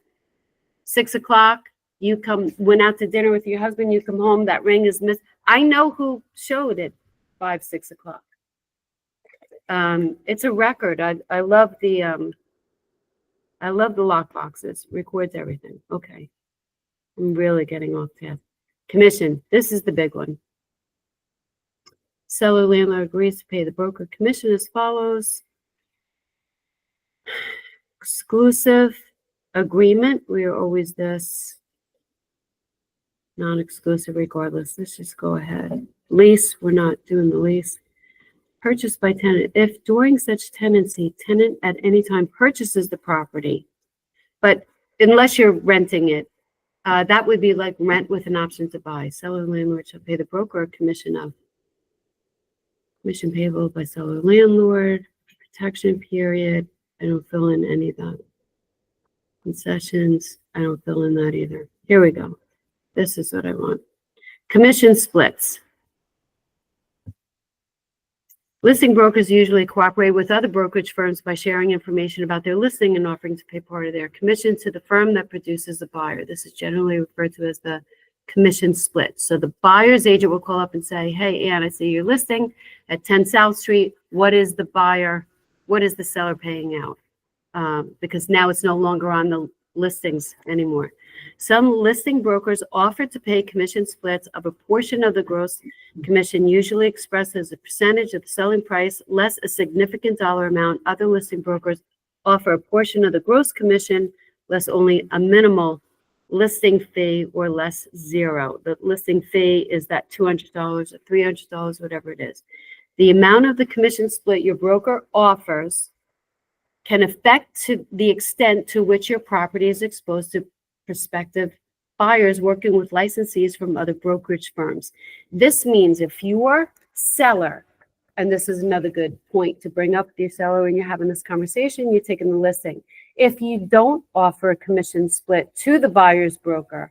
6 o'clock. You went out to dinner with your husband. You come home, that ring is missing. I know who showed it 5, 6 o'clock. It's a record. I love the lock boxes. Records everything. Okay. I'm really getting off task. Commission. This is the big one. Seller landlord agrees to pay the broker commission as follows. Exclusive agreement. We are always this. Non-exclusive regardless. Let's just go ahead. Lease. We're not doing the lease. Purchased by tenant. If during such tenancy, tenant at any time purchases the property, but unless you're renting it, that would be like rent with an option to buy. Seller landlord shall pay the broker a commission of commission payable by seller landlord, protection period. I don't fill in any of that. Concessions, I don't fill in that either. Here we go. This is what I want. Commission splits. Listing brokers usually cooperate with other brokerage firms by sharing information about their listing and offering to pay part of their commission to the firm that produces the buyer. This is generally referred to as the commission split. So the buyer's agent will call up and say, hey, Ann, I see your listing at 10 South Street. What is the seller paying out? Because now it's no longer on the listings anymore. Some listing brokers offer to pay commission splits of a portion of the gross commission, usually expressed as a percentage of the selling price, less a significant dollar amount. Other listing brokers offer a portion of the gross commission, less only a minimal listing fee, or less zero. The listing fee is that $200 or $300, whatever it is. The amount of the commission split your broker offers can affect to the extent to which your property is exposed to prospective buyers working with licensees from other brokerage firms. This means if your seller, and this is another good point to bring up with your seller when you're having this conversation, you're taking the listing. If you don't offer a commission split to the buyer's broker,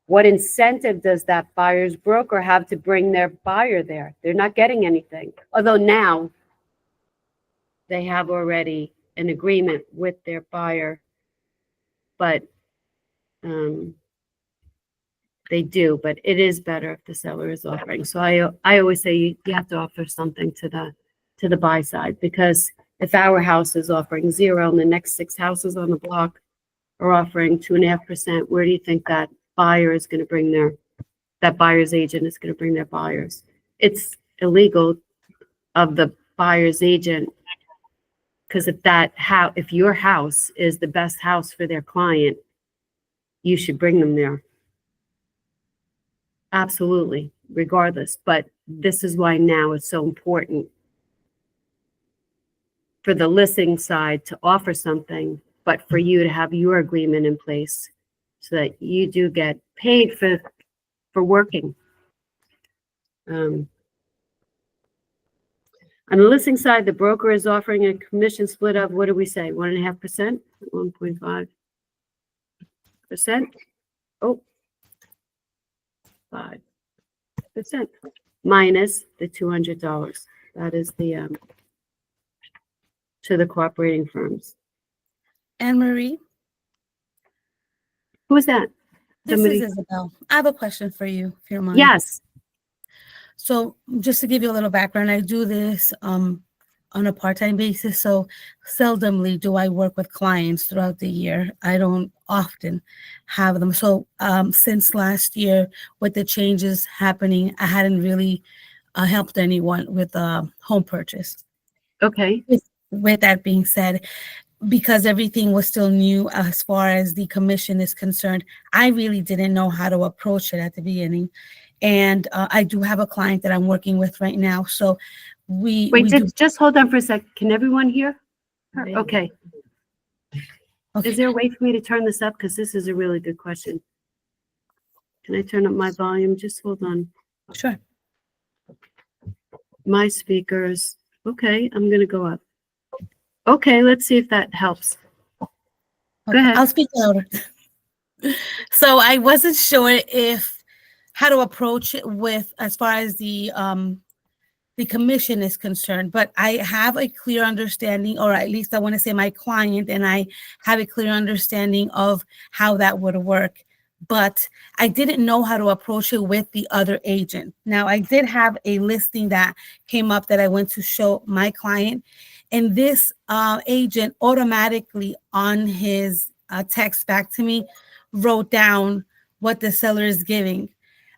what incentive does that buyer's broker have to bring their buyer there? They're not getting anything. Although now they have already an agreement with their buyer, but they do, but it is better if the seller is offering. So I always say you have to offer something to to the buy side, because if our house is offering 0 and the next 6 houses on the block are offering 2.5%, where do you think that buyer is going to bring that buyer's agent is going to bring their buyers? It's illegal of the buyer's agent, because if your house is the best house for their client, you should bring them there. Absolutely, regardless. But this is why now it's so important for the listing side to offer something, but for you to have your agreement in place so that you do get paid for working. On the listing side, the broker is offering a commission split of, what do we say, 1.5%, 1.5%? Oh, 5% minus the $200. That is the to the cooperating firms. Anne Marie, Who is that? this Somebody- is Isabel. I have a question for you, if you don't mind. Yes. So just to give you a little background, I do this on a part-time basis. So seldomly do I work with clients throughout the year. I don't often have them. So since last year, with the changes happening, I hadn't really helped anyone with a home purchase. Okay. With that being said, because everything was still new as far as the commission is concerned, I really didn't know how to approach it at the beginning. And I do have a client that I'm working with right now. So Wait, do. just hold on for a sec. Can everyone hear her? Okay. Okay. Is there a way for me to turn this up? Because this is a really good question. Can I turn up my volume? Just hold on. Sure. My speakers. Okay, I'm going to go up. Okay, let's see if that helps. Okay, ahead. I'll speak louder. So I wasn't sure how to approach it with as far as the commission is concerned, but I have a clear understanding, or at least I want to say my client and I have a clear understanding of how that would work. But I didn't know how to approach it with the other agent. Now, I did have a listing that came up that I went to show my client, and this agent automatically on his text back to me wrote down what the seller is giving.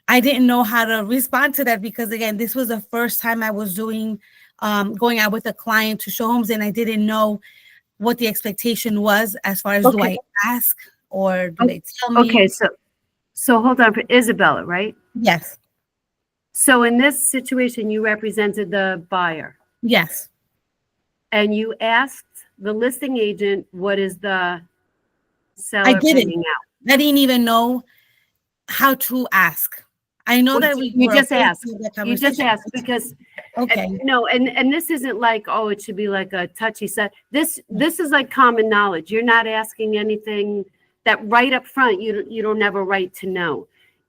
I didn't know how to respond to that because, again, this was the first time I was going out with a client to show homes, and I didn't know what the expectation was as far as do I ask or do they tell me? Okay, so hold on for Isabella, right? Yes. So in this situation, you represented the buyer Yes. and you asked the listing agent, what is the seller I didn't. paying out? I didn't even know how to ask. I know that You were just afraid to asked. have that You just conversation. asked because Okay. no, and this isn't like, oh, it should be like a touchy set. This is like common knowledge. You're not asking anything that right up front you don't have a right to know.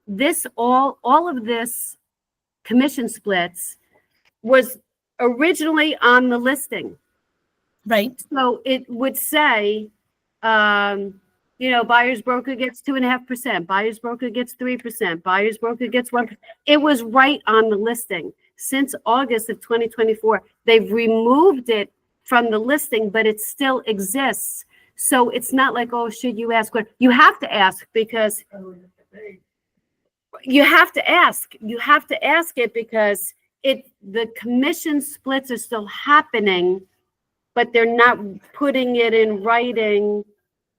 This all of this commission splits was originally on the listing. Right. So it would say, buyer's broker gets 2.5%, buyer's broker gets 3%, buyer's broker gets 1%. It was right on the listing. Since August of 2024, they've removed it from the listing, but it still exists. So it's not like, oh, should you ask what? You have to ask because you have to ask. You have to ask it because the commission splits are still happening, but they're not putting it in writing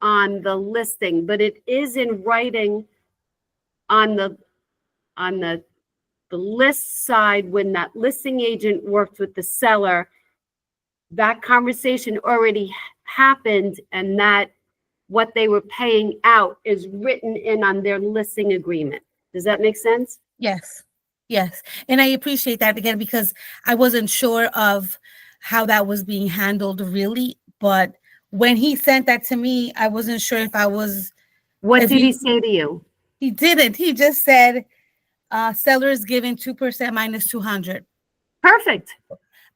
on the listing, but it is in writing on the list side. When that listing agent worked with the seller, that conversation already happened, and that what they were paying out is written in on their listing agreement. Does that make sense? Yes. Yes. And I appreciate that again because I wasn't sure of how that was being handled really. But when he sent that to me, I wasn't sure if I was. What if did he say to you? He didn't. He just said, seller is giving 2% minus 200. Perfect.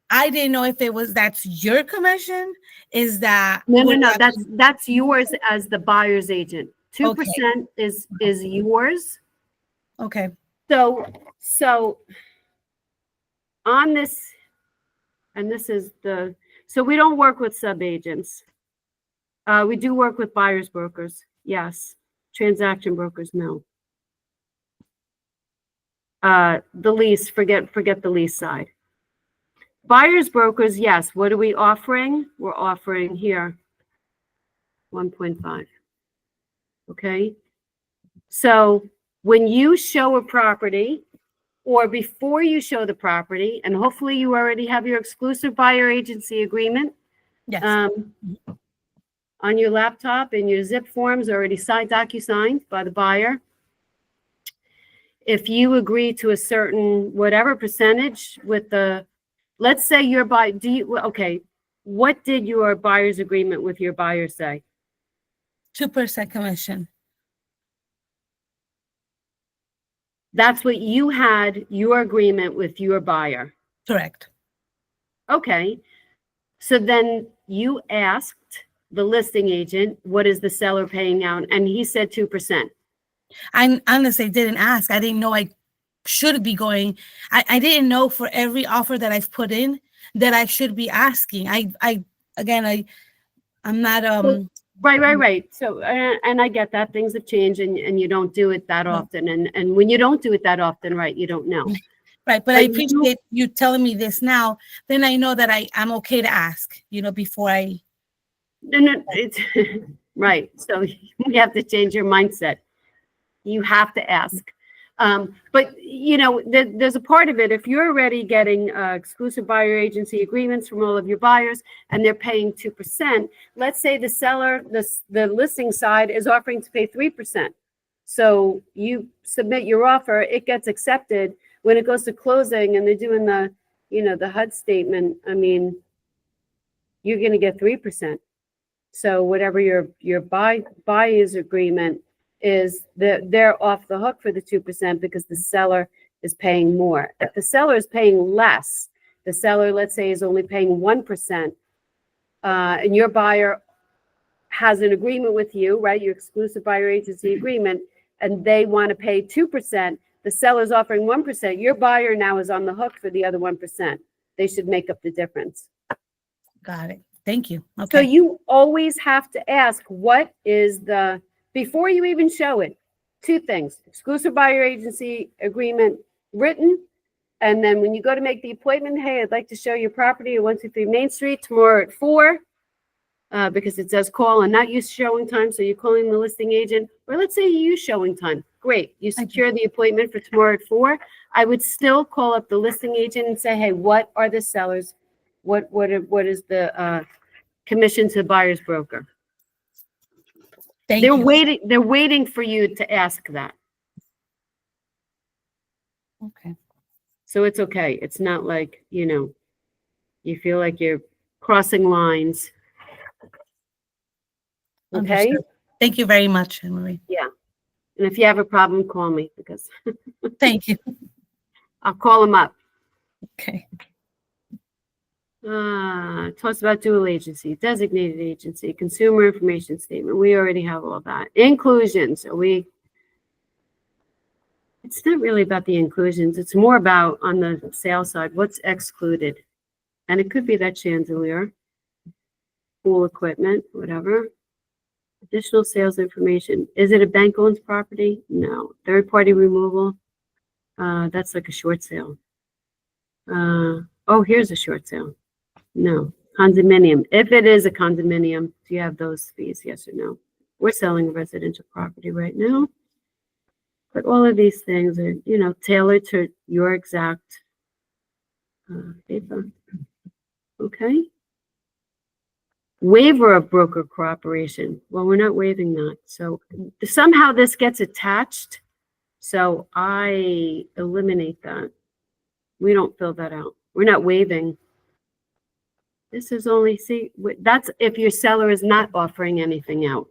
I didn't know if that's your commission. Is that No. That's yours as the buyer's agent. 2% Okay. is yours. Okay. So on this And this is so we don't work with sub-agents. We do work with buyer's brokers, yes. Transaction brokers, no. The lease, forget the lease side. Buyer's brokers, yes. What are we offering? We're offering here 1.5. Okay. So when you show a property, or before you show the property, and hopefully you already have your exclusive buyer agency agreement Yes. On your laptop, and your ZipForms already signed, docu-signed by the buyer. If you agree to a certain whatever percentage with let's say your buy, okay, what did your buyer's agreement with your buyer say? 2% commission. That's what you had, your agreement with your buyer. Correct. Okay. So then you asked the listing agent, what is the seller paying out? And he said 2%. I honestly didn't ask. I didn't know I should be going. I didn't know for every offer that I've put in that I should be asking. I'm not Right. So, and I get that things have changed, and you don't do it that often. And when you don't do it that often, right, you don't know. Right. But I appreciate you telling me this now. Then I know that I'm okay to ask, before I. No, it's right. So you have to change your mindset. You have to ask. But there's a part of it. If you're already getting exclusive buyer agency agreements from all of your buyers, and they're paying 2%, let's say the seller, the listing side is offering to pay 3%. So you submit your offer, it gets accepted. When it goes to closing and they're doing the HUD statement, I mean, you're going to get 3%. So whatever your buyer's agreement is, they're off the hook for the 2% because the seller is paying more. If the seller is paying less, the seller, let's say, is only paying 1%, and your buyer has an agreement with you, right? Your exclusive buyer agency agreement, and they want to pay 2%. The seller's offering 1%. Your buyer now is on the hook for the other 1%. They should make up the difference. Got it. Thank you. Okay. So you always have to ask, what is before you even show it, 2 things: exclusive buyer agency agreement written, and then when you go to make the appointment, hey, I'd like to show your property at 123 Main Street tomorrow at 4, because it says call and not use showing time, so you're calling the listing agent. Or let's say you use showing time. Great, you secure the appointment for tomorrow at 4. I would still call up the listing agent and say, hey, what are the sellers? What is the commission to the buyer's broker? Thank you. They're waiting for you to ask that. Okay. So it's okay. It's not like, you feel like you're crossing lines. Okay? Understood. Thank you very much, Anne-Marie. Yeah. And if you have a problem, call me, because Thank you. I'll call them up. Okay. Talks about dual agency, designated agency, consumer information statement. We already have all that. Inclusions. It's not really about the inclusions. It's more about on the sales side, what's excluded. And it could be that chandelier, pool equipment, whatever. Additional sales information. Is it a bank-owned property? No. Third-party removal. That's like a short sale. Here's a short sale. No. Condominium. If it is a condominium, do you have those fees? Yes or no? We're selling a residential property right now. But all of these things are, tailored to your exact paper. Okay. Waiver of broker cooperation. Well, we're not waiving that. So somehow this gets attached. So I eliminate that. We don't fill that out. We're not waiving. This is only, that's if your seller is not offering anything out.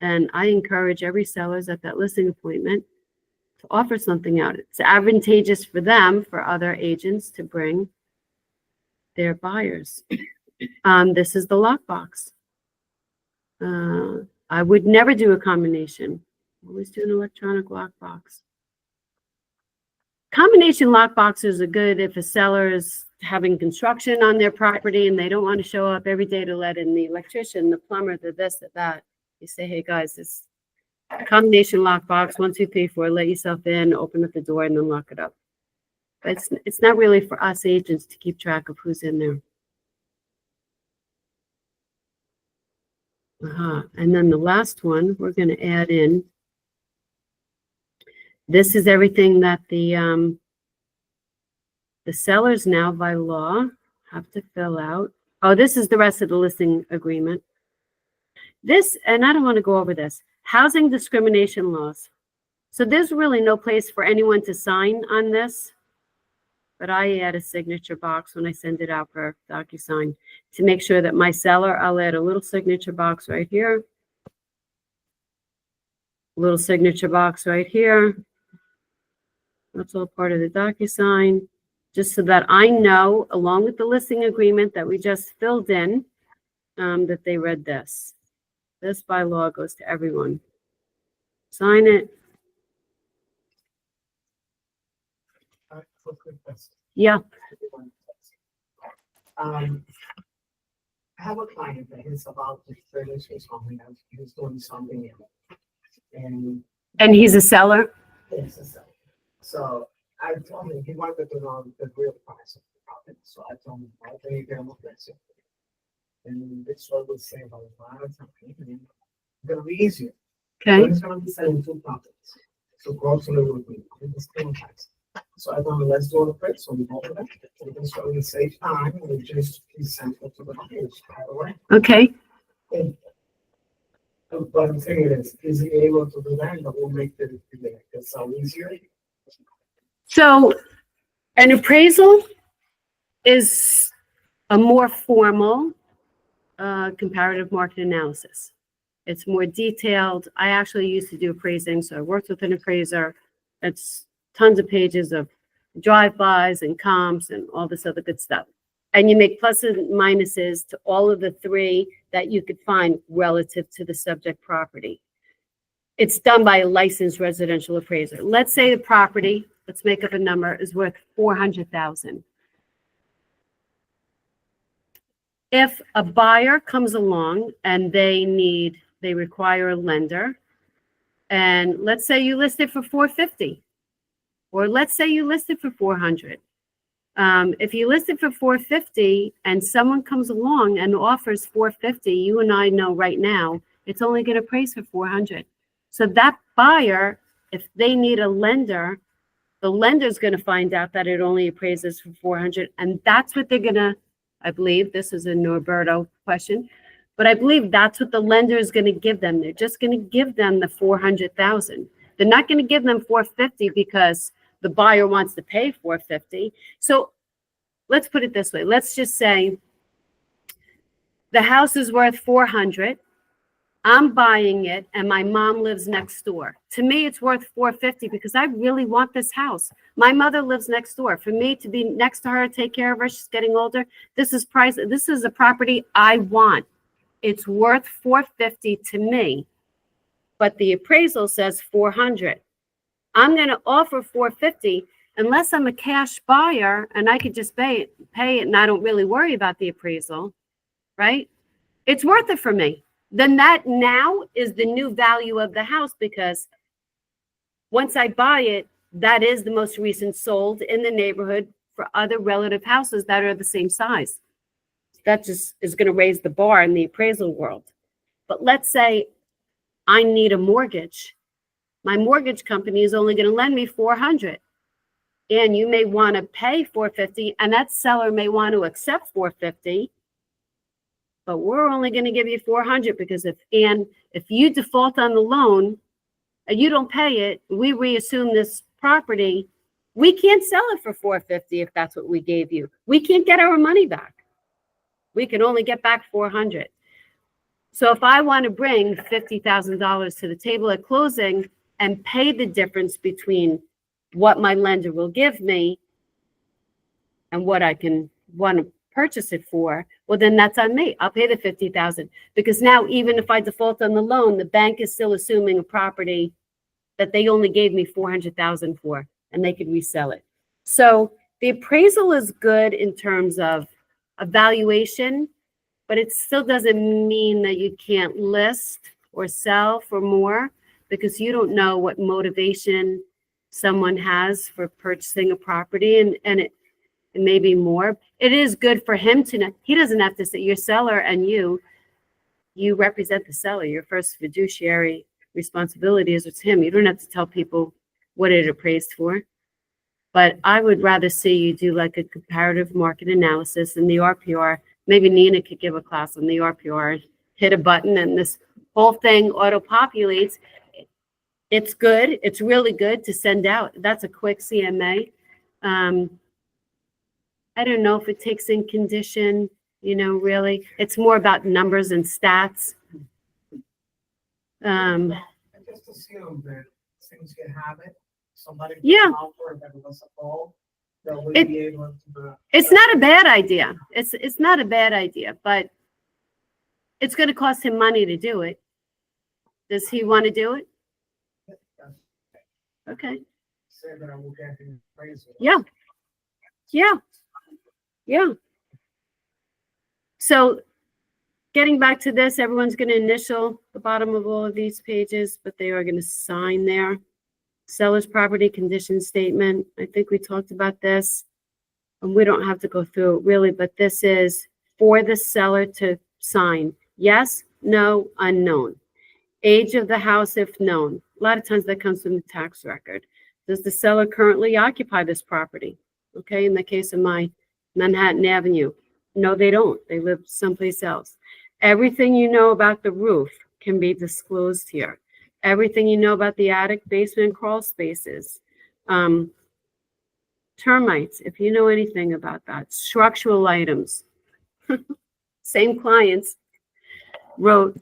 And I encourage every sellers at that listing appointment to offer something out. It's advantageous for them, for other agents to bring their buyers. This is the lockbox. I would never do a combination. Always do an electronic lockbox. Combination lockboxes are good if a seller is having construction on their property and they don't want to show up every day to let in the electrician, the plumber, the this, the that. You say, hey guys, this combination lockbox, 1, 2, 3, 4, let yourself in, open up the door and then lock it up. But it's not really for us agents to keep track of who's in there. And then the last one, we're going to add in. This is everything that the sellers now by law have to fill out. Oh, this is the rest of the listing agreement. This, and I don't want to go over this, housing discrimination laws. So there's really no place for anyone to sign on this, but I add a signature box when I send it out for DocuSign to make sure that my seller, I'll add a little signature box right here, little signature box right here. That's all part of the DocuSign, just so that I know, along with the listing agreement that we just filled in, that they read this. This by law goes to everyone. Sign it. Yeah. I have a client that is about to finish his home. He's doing something and And he's a seller? it's a seller. So I told him he wanted to know the real price of the property. So I told him, I'll pay them a price. And this one will save a lot of time. And it's gonna be easier. Okay. He's gonna be selling 2 properties. So grocery will be in the same price. So I told him, let's do a price. So we go for that. So this way we save time and we just present it to the buyers right away. Okay. And but the thing is he able to do that? That will make the sell easier. So an appraisal is a more formal comparative market analysis. It's more detailed. I actually used to do appraising, so I worked with an appraiser. It's tons of pages of drive-bys and comps and all this other good stuff. And you make pluses and minuses to all of the 3 that you could find relative to the subject property. It's done by a licensed residential appraiser. Let's say the property, let's make up a number, is worth $400,000. If a buyer comes along and they require a lender, and let's say you list it for $450,000, or let's say you list it for $400,000. If you list it for $450,000 and someone comes along and offers $450,000, you and I know right now it's only going to appraise for $400,000. So that buyer, if they need a lender, the lender's going to find out that it only appraises for $400,000, and that's what they're going to, I believe, this is a Norberto question, but I believe that's what the lender is going to give them. They're just going to give them the $400,000. They're not going to give them $450,000 because the buyer wants to pay $450,000. So let's put it this way. Let's just say the house is worth $400,000. I'm buying it and my mom lives next door. To me, it's worth $450,000 because I really want this house. My mother lives next door. For me to be next to her, take care of her, she's getting older. This is a property I want. It's worth $450,000 to me, but the appraisal says $400,000. I'm going to offer $450,000 unless I'm a cash buyer and I could just pay it and I don't really worry about the appraisal, right? It's worth it for me. Then that now is the new value of the house, because once I buy it, that is the most recent sold in the neighborhood for other relative houses that are the same size. That just is going to raise the bar in the appraisal world. But let's say I need a mortgage. My mortgage company is only going to lend me $400,000. And you may want to pay $450,000, and that seller may want to accept $450,000. But we're only going to give you $400,000 because if you default on the loan and you don't pay it, we reassume this property. We can't sell it for $450,000 if that's what we gave you. We can't get our money back. We can only get back $400,000. So if I want to bring $50,000 to the table at closing and pay the difference between what my lender will give me and what I can want to purchase it for, well, then that's on me. I'll pay the $50,000 because now even if I default on the loan, the bank is still assuming a property that they only gave me $400,000 for. and they could resell it. So the appraisal is good in terms of evaluation, but it still doesn't mean that you can't list or sell for more, because you don't know what motivation someone has for purchasing a property, and it may be more. It is good for him to know. He doesn't have to say, your seller and you represent the seller. Your first fiduciary responsibility is with him. You don't have to tell people what it appraised for. But I would rather see you do like a comparative market analysis and the RPR. Maybe Nina could give a class on the RPR, hit a button, and this whole thing auto-populates. It's good. It's really good to send out. That's a quick CMA. I don't know if it takes in condition, really. It's more about numbers and stats. I just assume that since you have it, somebody Yeah. can offer that it was a call, that we'll be able to. It's not a bad idea. It's not a bad idea, but it's going to cost him money to do it. Does he want to do it? Okay. Say that I will get him appraisal. Yeah. So getting back to this, everyone's going to initial the bottom of all of these pages, but they are going to sign there. Seller's property condition statement. I think we talked about this, and we don't have to go through it really, but this is for the seller to sign. Yes, no, unknown. Age of the house if known. A lot of times that comes from the tax record. Does the seller currently occupy this property? Okay, in the case of my Manhattan Avenue, no, they don't. They live someplace else. Everything you know about the roof can be disclosed here. Everything you know about the attic, basement, crawl spaces. Termites, if you know anything about that. Structural items. Same clients wrote,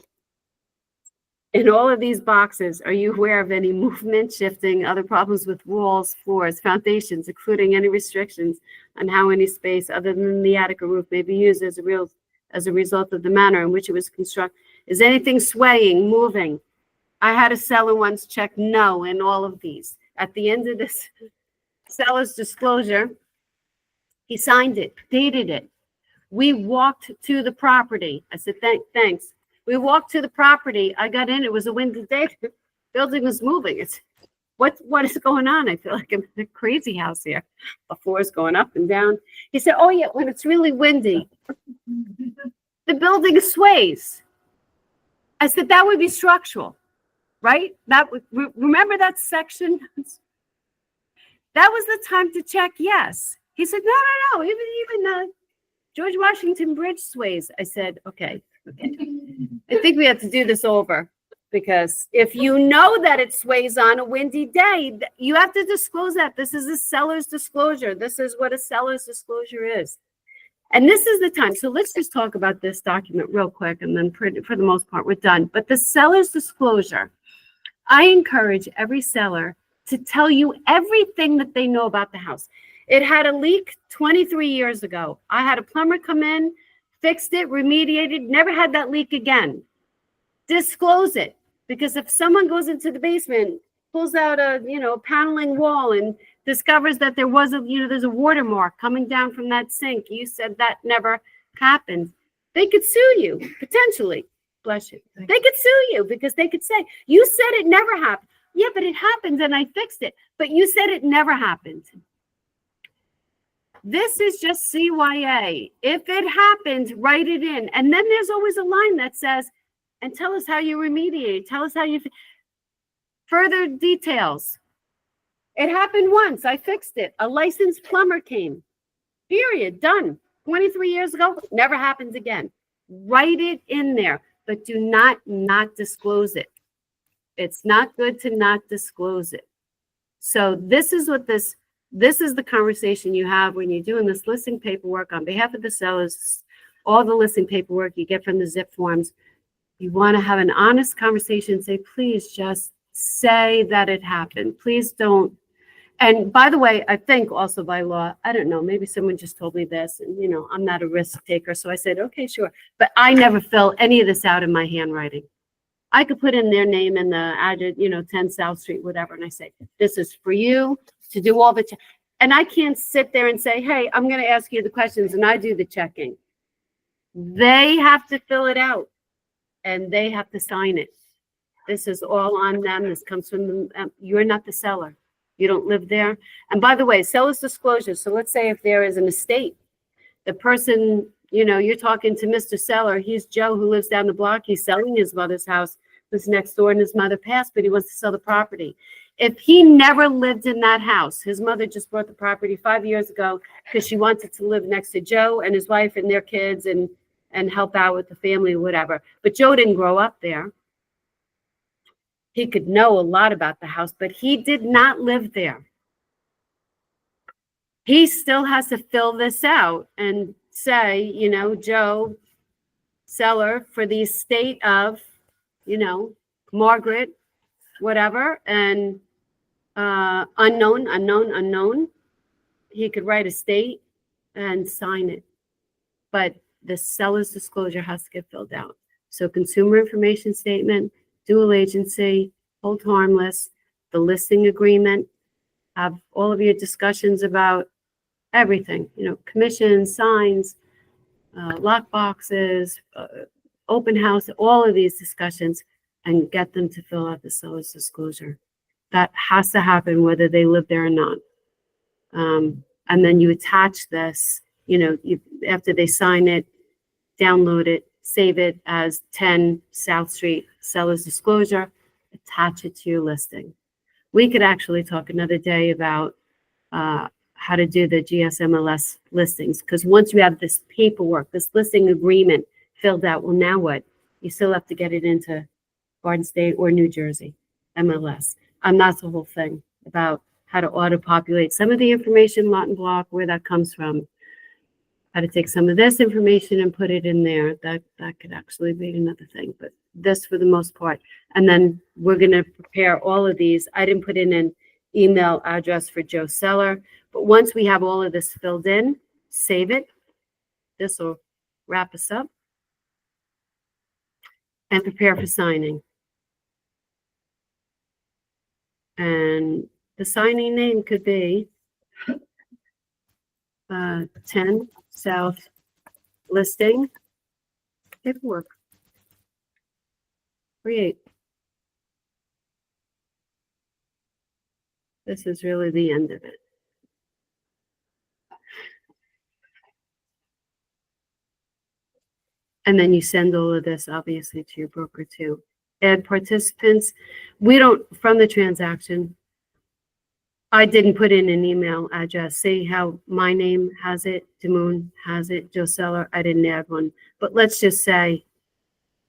in all of these boxes, are you aware of any movement, shifting, other problems with walls, floors, foundations, including any restrictions on how any space other than the attic or roof may be used as a result of the manner in which it was constructed? Is anything swaying, moving? I had a seller once check no in all of these. At the end of this seller's disclosure, he signed it, dated it. We walked to the property. I said, thanks. We walked to the property. I got in. It was a windy day. The building was moving. It's what is going on? I feel like I'm in a crazy house here. The floor's going up and down. He said, oh yeah, when it's really windy, the building sways. I said, that would be structural, right? Remember that section? That was the time to check yes. He said, no. Even George Washington Bridge sways. I said, okay. I think we have to do this over, because if you know that it sways on a windy day, you have to disclose that. This is a seller's disclosure. This is what a seller's disclosure is. And this is the time. So let's just talk about this document real quick, and then for the most part, we're done. But the seller's disclosure, I encourage every seller to tell you everything that they know about the house. It had a leak 23 years ago. I had a plumber come in, fixed it, remediated, never had that leak again. Disclose it, because if someone goes into the basement, pulls out a paneling wall and discovers that there's a watermark coming down from that sink, you said that never happened, they could sue you potentially. Bless you. They could sue you, because they could say, you said it never happened. Yeah, but it happened and I fixed it. But you said it never happened. This is just CYA. If it happened, write it in. And then there's always a line that says, and tell us how you remediate. Tell us how you, further details. It happened once. I fixed it. A licensed plumber came. Period. Done. 23 years ago. Never happens again. Write it in there, but do not disclose it. It's not good to not disclose it. So this is the conversation you have when you're doing this listing paperwork on behalf of the sellers, all the listing paperwork you get from the ZipForms. You want to have an honest conversation and say, please just say that it happened. Please don't. And by the way, I think also by law, I don't know, maybe someone just told me this, and I'm not a risk taker. So I said, okay, sure. But I never fill any of this out in my handwriting. I could put in their name and the address, 10 South Street, whatever. And I say, this is for you. to do all the, and I can't sit there and say, hey, I'm going to ask you the questions and I do the checking. They have to fill it out and they have to sign it. This is all on them. This comes from them. You're not the seller. You don't live there. And by the way, seller's disclosure. So let's say if there is an estate, the person, you know, you're talking to Mr. Seller. He's Joe who lives down the block. He's selling his mother's house, who's next door, and his mother passed, but he wants to sell the property. If he never lived in that house, his mother just bought the property 5 years ago because she wanted to live next to Joe and his wife and their kids and help out with the family or whatever. But Joe didn't grow up there. He could know a lot about the house, but he did not live there. He still has to fill this out and say, you know, Joe, seller for the estate of, you know, Margaret, whatever, and unknown. He could write estate and sign it. But the seller's disclosure has to get filled out. So consumer information statement, dual agency, hold harmless, the listing agreement, have all of your discussions about everything, you know, commissions, signs, lock boxes, open house, all of these discussions, and get them to fill out the seller's disclosure. That has to happen whether they live there or not. And then you attach this, you know, after they sign it, download it, save it as 10 South Street seller's disclosure, attach it to your listing. We could actually talk another day about how to do the GSMLS listings, because once you have this paperwork, this listing agreement filled out, well, now what? You still have to get it into Garden State or New Jersey MLS. That's the whole thing about how to auto-populate some of the information, lot and block, where that comes from, how to take some of this information and put it in there. That could actually be another thing, but this for the most part. And then we're going to prepare all of these. I didn't put in an email address for Joe Seller, but once we have all of this filled in, save it. This will wrap us up and prepare for signing. And the signing name could be 10 South listing paperwork. Create. This is really the end of it. And then you send all of this obviously to your broker too. Add participants. We don't, from the transaction, I didn't put in an email address. See how my name has it, Damoon has it, Joe Seller, I didn't add one. But let's just say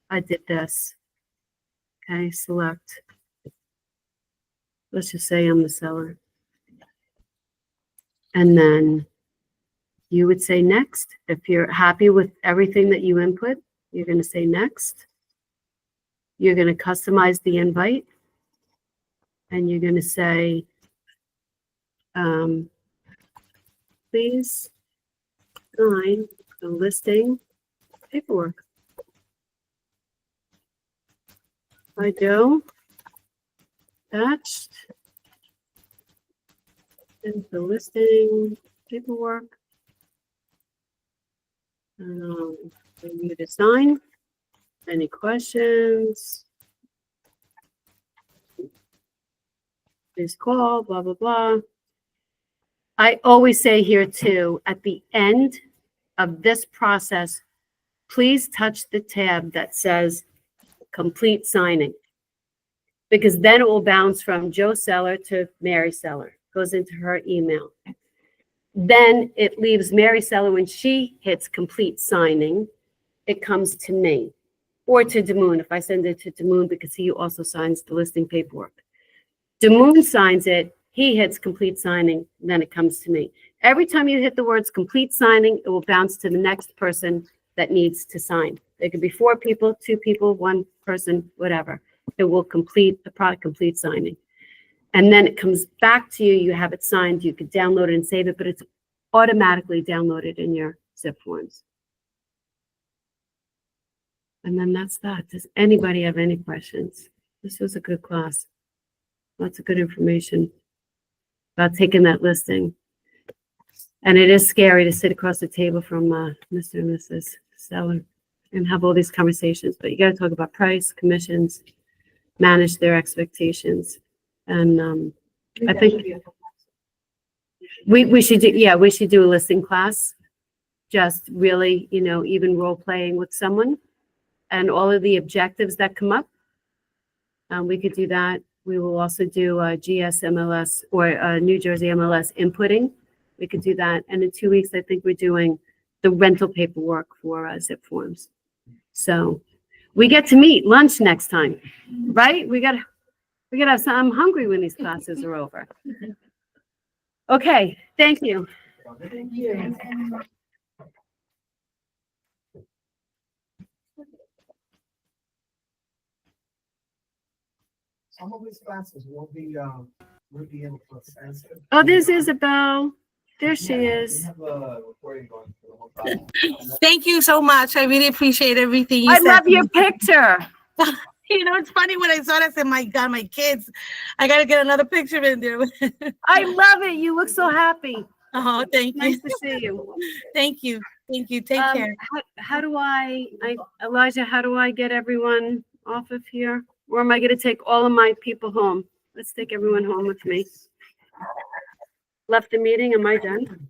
I did this. Okay, select. Let's just say I'm the seller. And then you would say next. If you're happy with everything that you input, you're going to say next. You're going to customize the invite. And you're going to say, please sign the listing paperwork. By Joe, attached, and the listing paperwork. For you to sign. Any questions? Please call, blah, blah, blah. I always say here too, at the end of this process, please touch the tab that says complete signing, because then it will bounce from Joe Seller to Mary Seller, goes into her email. Then it leaves Mary Seller. When she hits complete signing, it comes to me or to Damoon if I send it to Damoon, because he also signs the listing paperwork. Damoon signs it, he hits complete signing, then it comes to me. Every time you hit the words complete signing, it will bounce to the next person that needs to sign. There could be 4 people, 2 people, 1 person, whatever. It will complete the product, complete signing. And then it comes back to you. You have it signed. You could download it and save it, but it's automatically downloaded in your ZipForms. And then that's that. Does anybody have any questions? This was a good class. Lots of good information. about taking that listing. And it is scary to sit across the table from Mr. and Mrs. Seller and have all these conversations, but you got to talk about price, commissions, manage their expectations. And I think we should do, yeah, we should do a listing class. Just really, you know, even role playing with someone and all of the objectives that come up. We could do that. We will also do GSMLS or New Jersey MLS inputting. We could do that. And in 2 weeks, I think we're doing the rental paperwork for ZipForms. So we get to meet lunch next time, right? We got to have some. I'm hungry when these classes are over. Okay, thank you. Thank you. Some of these classes will be in for sensitive. Oh, there's Isabel. There she is. Thank you so much. I really appreciate everything you I said. love your picture. You know, it's funny when I saw that, I said, my God, my kids, I got to get another picture in there. I love it. You look so happy. Oh, thank you. Nice to see you. Thank you. Thank you. Take care. How do Elijah, how do I get everyone off of here? Or am I going to take all of my people home? Let's take everyone home with me. Left the meeting. Am I done?